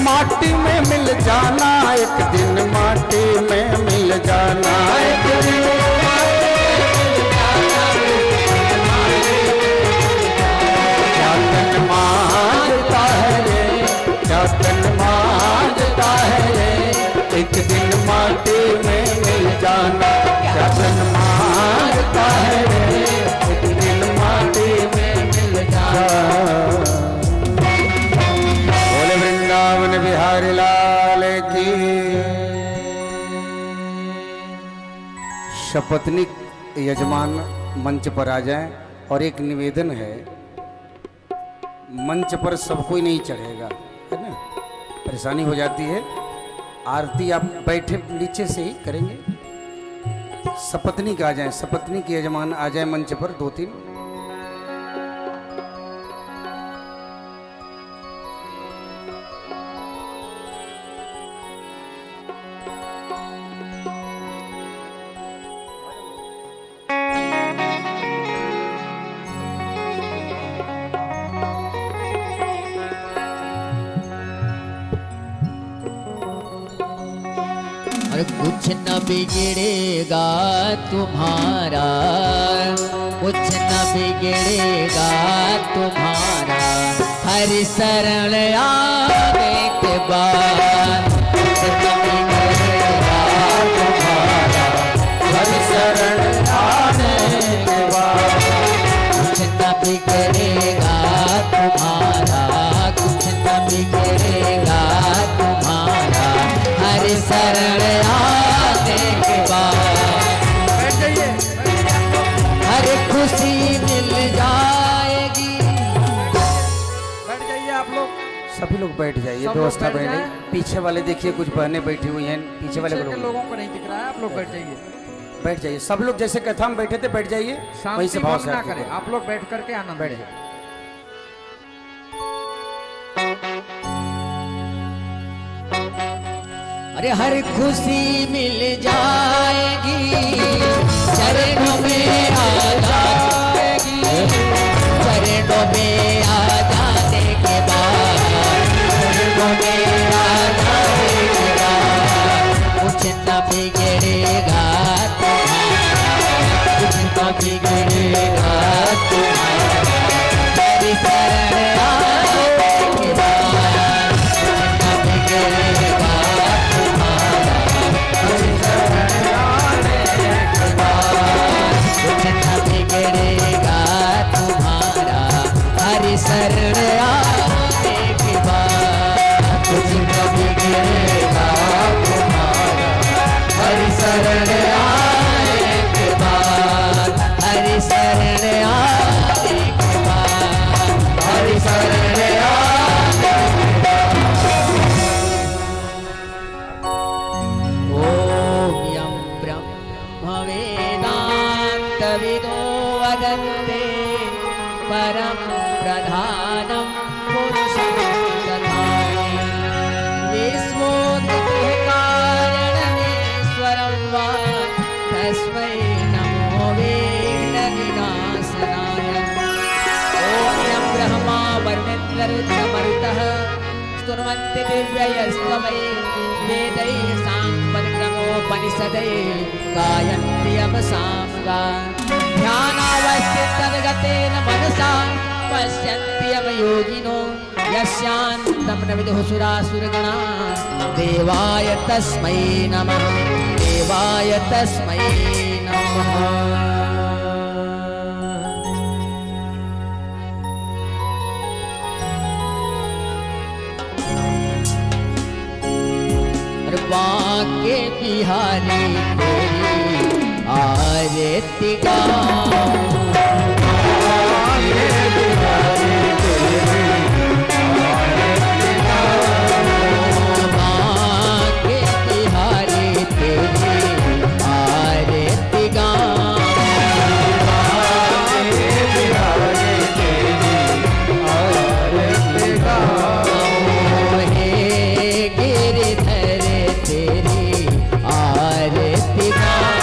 माटी में मिल जाना, एक दिन माटी में मिल जाना। एक दिन क्या तन मांझता है रे, क्या तन जन मांगता है रे, एक दिन माटी में मिल जाना क्या जन मांगता है रे, एक दिन माटी में मिल जाना। बोले वृंदावन बिहारी लाल की। शपथनिक यजमान मंच पर आ जाएं और एक निवेदन है, मंच पर सब कोई नहीं चढ़ेगा, है ना, परेशानी हो जाती है। आरती आप बैठे नीचे से ही करेंगे। सपत्नीक आ जाएं, सपत्नीक यजमान आ जाएं मंच पर, 2-3। और कुछ न बिगड़ेगा तुम्हारा, कुछ न बिगड़ेगा तुम्हारा, हरि शरण आने के बाद। कुछ न बिगड़ेगा तुम्हारा, हरि शरण आने के बाद। कुछ न बिगड़ेगा तुम्हारा, कुछ न बिगड़ेगा तुम्हारा, हरि शरण आने के बाद। बैठ जाइए, हर खुशी मिल जाएगी। बैठ जाइए आप लोग, सभी लोग बैठ जाइए, सब लोग व्यवस्था बैठ बैठ जाएं। पीछे वाले देखिए कुछ बहनें बैठी हुई हैं, पीछे वाले पीछे के लोग लोगों को नहीं दिख रहा है, आप लोग बैठ जाइए। बैठ जाइए। सब लोग जैसे कथा में बैठे थे बैठ जाइए, वहीं से शांति भाव भंग से ना आरती करें, करें। आप लोग बैठ करके आनंद बैठ लें। जाइए। अरे हर खुशी मिल जाएगी, चरणों में आ जाएगी, चरणों में आ जाने के बाद, चरणों में आ जाने के बाद। कुछ न बिगड़ेगा तुम्हारा, कुछ न बिगड़ेगा तुम्हारा, हरि शरण आने के बाद। कुछ न बिगड़ेगा बिगड़ेगा तुम्हारा, हरि शरण आने के बाद। कुछ न बिगड़ेगा तुम्हारा, हरि शरण आने के बाद। हरि शरण आने के बाद, हरि शरण आने के बाद। ओम यं ब्रह्म वेदान्तविदो वदन्ते परं प्रधानं पुरुषं दधामि। विश्वोत्पत्तिः कारणमेश्वरं वा तस्मै नमो वेदविनाशनाय। ॐ यं ब्रह्मा वर्णेन्द्ररुद्रमरुतः स्तुवन्ति दिव्यैस्तवैः वेदैः साङ्गपरिक्रमोपनिषदैः गायन्ति यमसाङ्गाः। ध्यानावस्थितगतेन मनसा पश्यन्ति यमयोगिनो यस्यान्तं न विदुः सुरासुरगणाः। देवाय तस्मै नमः, देवाय तस्मै नमः। बाके बिहारी तेरी आरती गाऊं। बाके बिहारी तेरी आरती गाऊं। हे गिरिधर तेरी आरती गाऊं।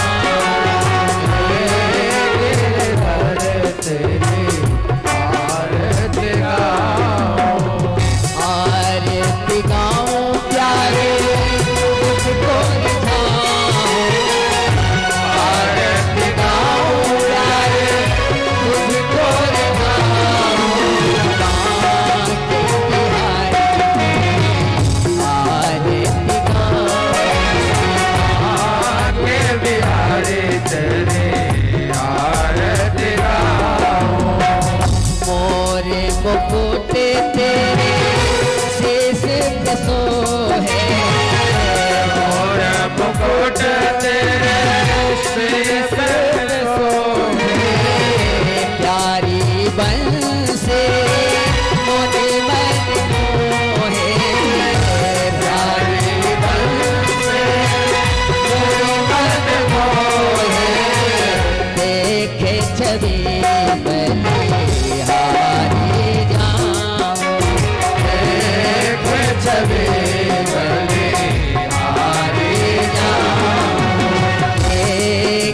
सोहे मोर मुकुट तेरे शीश सोहे प्यारी बंसी मोने मन मोहे प्यारी बंसी मोने मन मोहे देखे छवि बलिहारी जाऊं देखे छवि बलिहारी जाऊं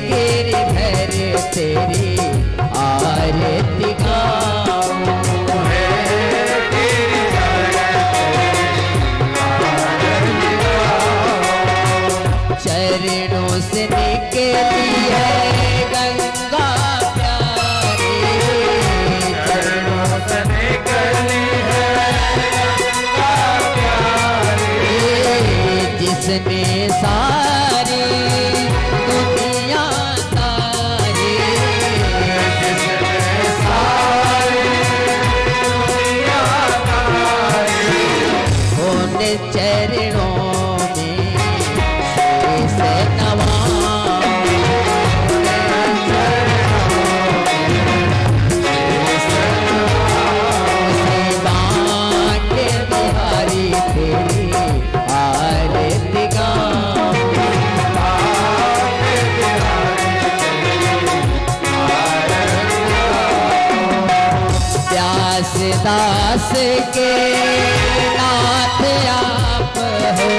गिरधर तेरी आरती गाऊं चरणों से निकली है गंगा प्यारी चरणों से निकली है गंगा प्यारी जिसने सारी दुनिया तारी जिसने सारी दुनिया तारी उन चरणों से बिहारी तेरी आरती व्यास दास के नाथ आप हो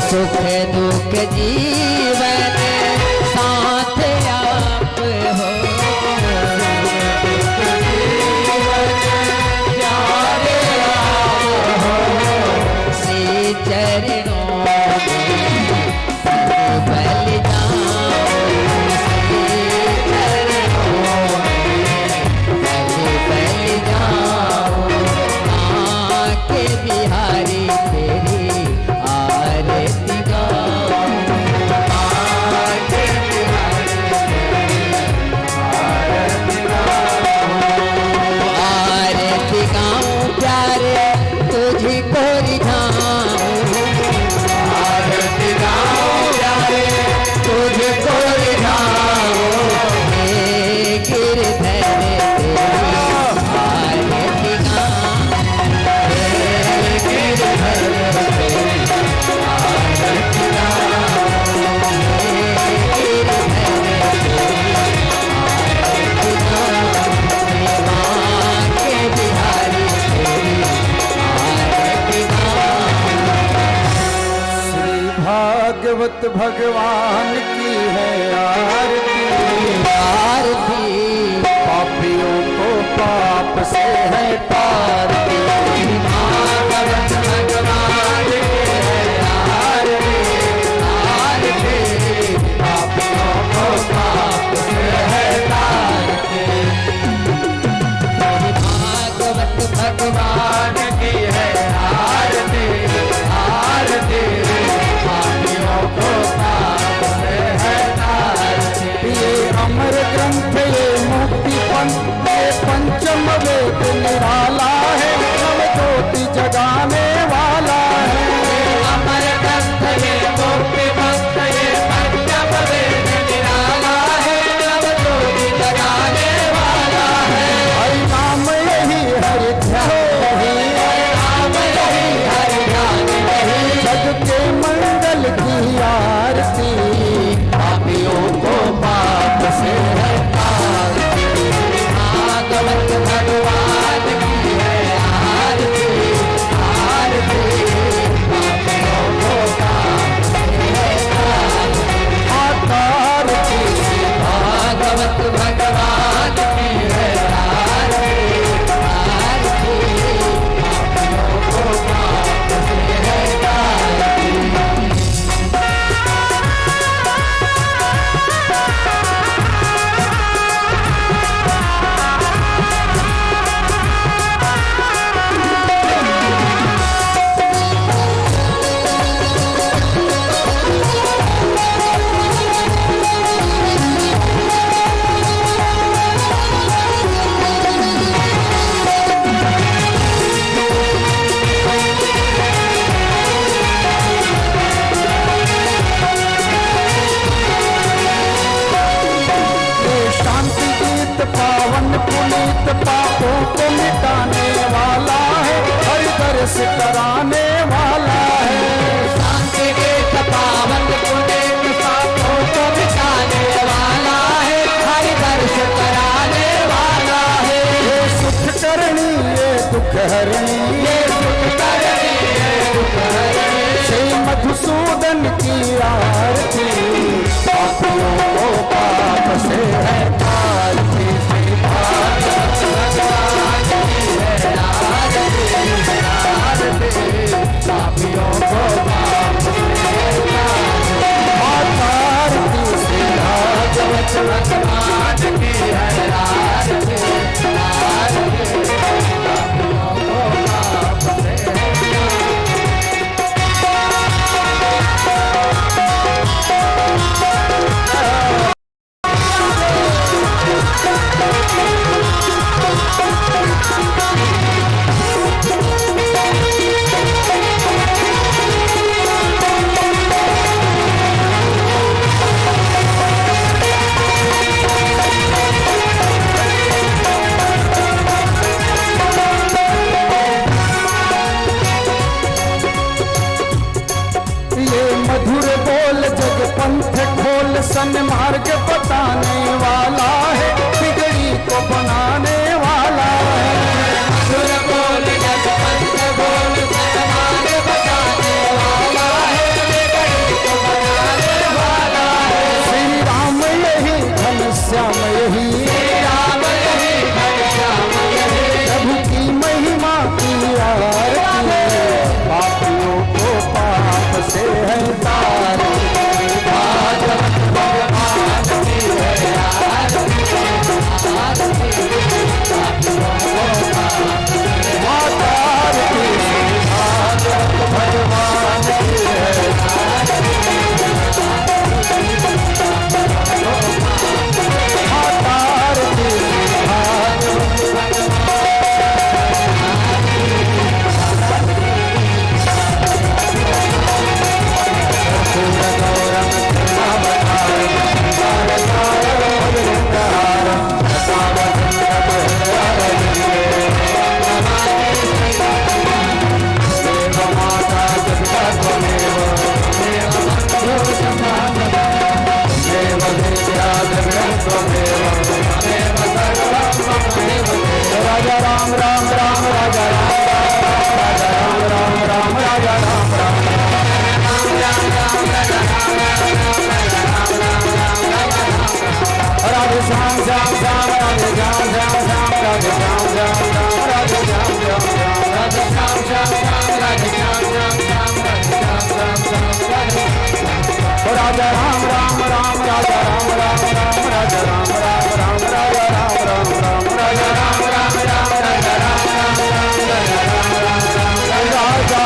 सुख दुख जीवन साथ आप हो प्यारे आप हो श्री चरणों में बल जाऊं श्री चरणों में बल जाऊं आके बिहारी तेरी आरती गाऊं आके बिहारी तेरी आरती गाऊं प्यारे तुझको रिझाऊं आरती गाऊं प्यारे तुझको रिझाऊं हे गिरधर तेरी आरती गाऊं हे गिरधर तेरी आरती गाऊं हे गिरधर तेरी आरती गाऊं मां के बिहारी तेरी आरती गाऊं श्री भागवत भगवान की है आरती आरती पापियों को पाप से है तारती भागवत भगवान की है आरती आरती पापियों को पाप से है तारती भागवत भगवान की है आरती आरती पापियों को पाप से है पतित पावन पुनीत पापों को मिटाने वाला है, हरि दर्श कराने वाला है। शांति के पावन पुनीत पापों को मिटाने वाला है, हरि दर्श कराने वाला है। ये सुख करणी ये दुख हरणी, ये सुख करणी ये दुख हरणी। श्री मधुसूदन की आरती, पापियों को पाप से है आरती। श्री भागवत भगवान की है आरती, आरती। पापियों को पाप से है आरती। श्री भागवत भगवान की है आरती, आरती। पापियों को पाप से है मधुर बोल जग पंथ खोल, सन्मार्ग बताने वाला है, बिगड़ी को बनाने वाला है। मधुर बोल जग पंथ बोल, सन्मार्ग बताने वाला है, बिगड़ी को बनाने वाला है। श्री राम यही घनश्याम यही, श्री राम यही घनश्याम यही। प्रभु की महिमा की आरती, पापियों को पाप से है तारती। भागवत भगवान की है आरती, आरती। पापियों को पाप से है तारती। भागवत भगवान की है आरती, आरती। राजा राम राम राम राजा राम राजा राम राम राम राजा राम राम राधे श्याम श्याम श्याम राधे श्याम श्याम श्याम राधे श्याम श्याम श्याम राधे श्याम श्याम श्याम राधे श्याम श्याम श्याम राधे श्याम श्याम श्याम राधे श्याम श्याम श्याम राजा राम राम राम राजा राम राम राम राजा राम राम राम राजा राम राम राम राजा राम राम राम राजा राम राम राम राजा राम राम राम राजा।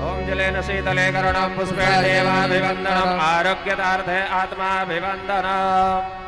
ओम जलेन शीतले करुणं पुष्पेण देवाभिवन्दनम् आरोग्यतार्थे आत्माभिवन्दनम्।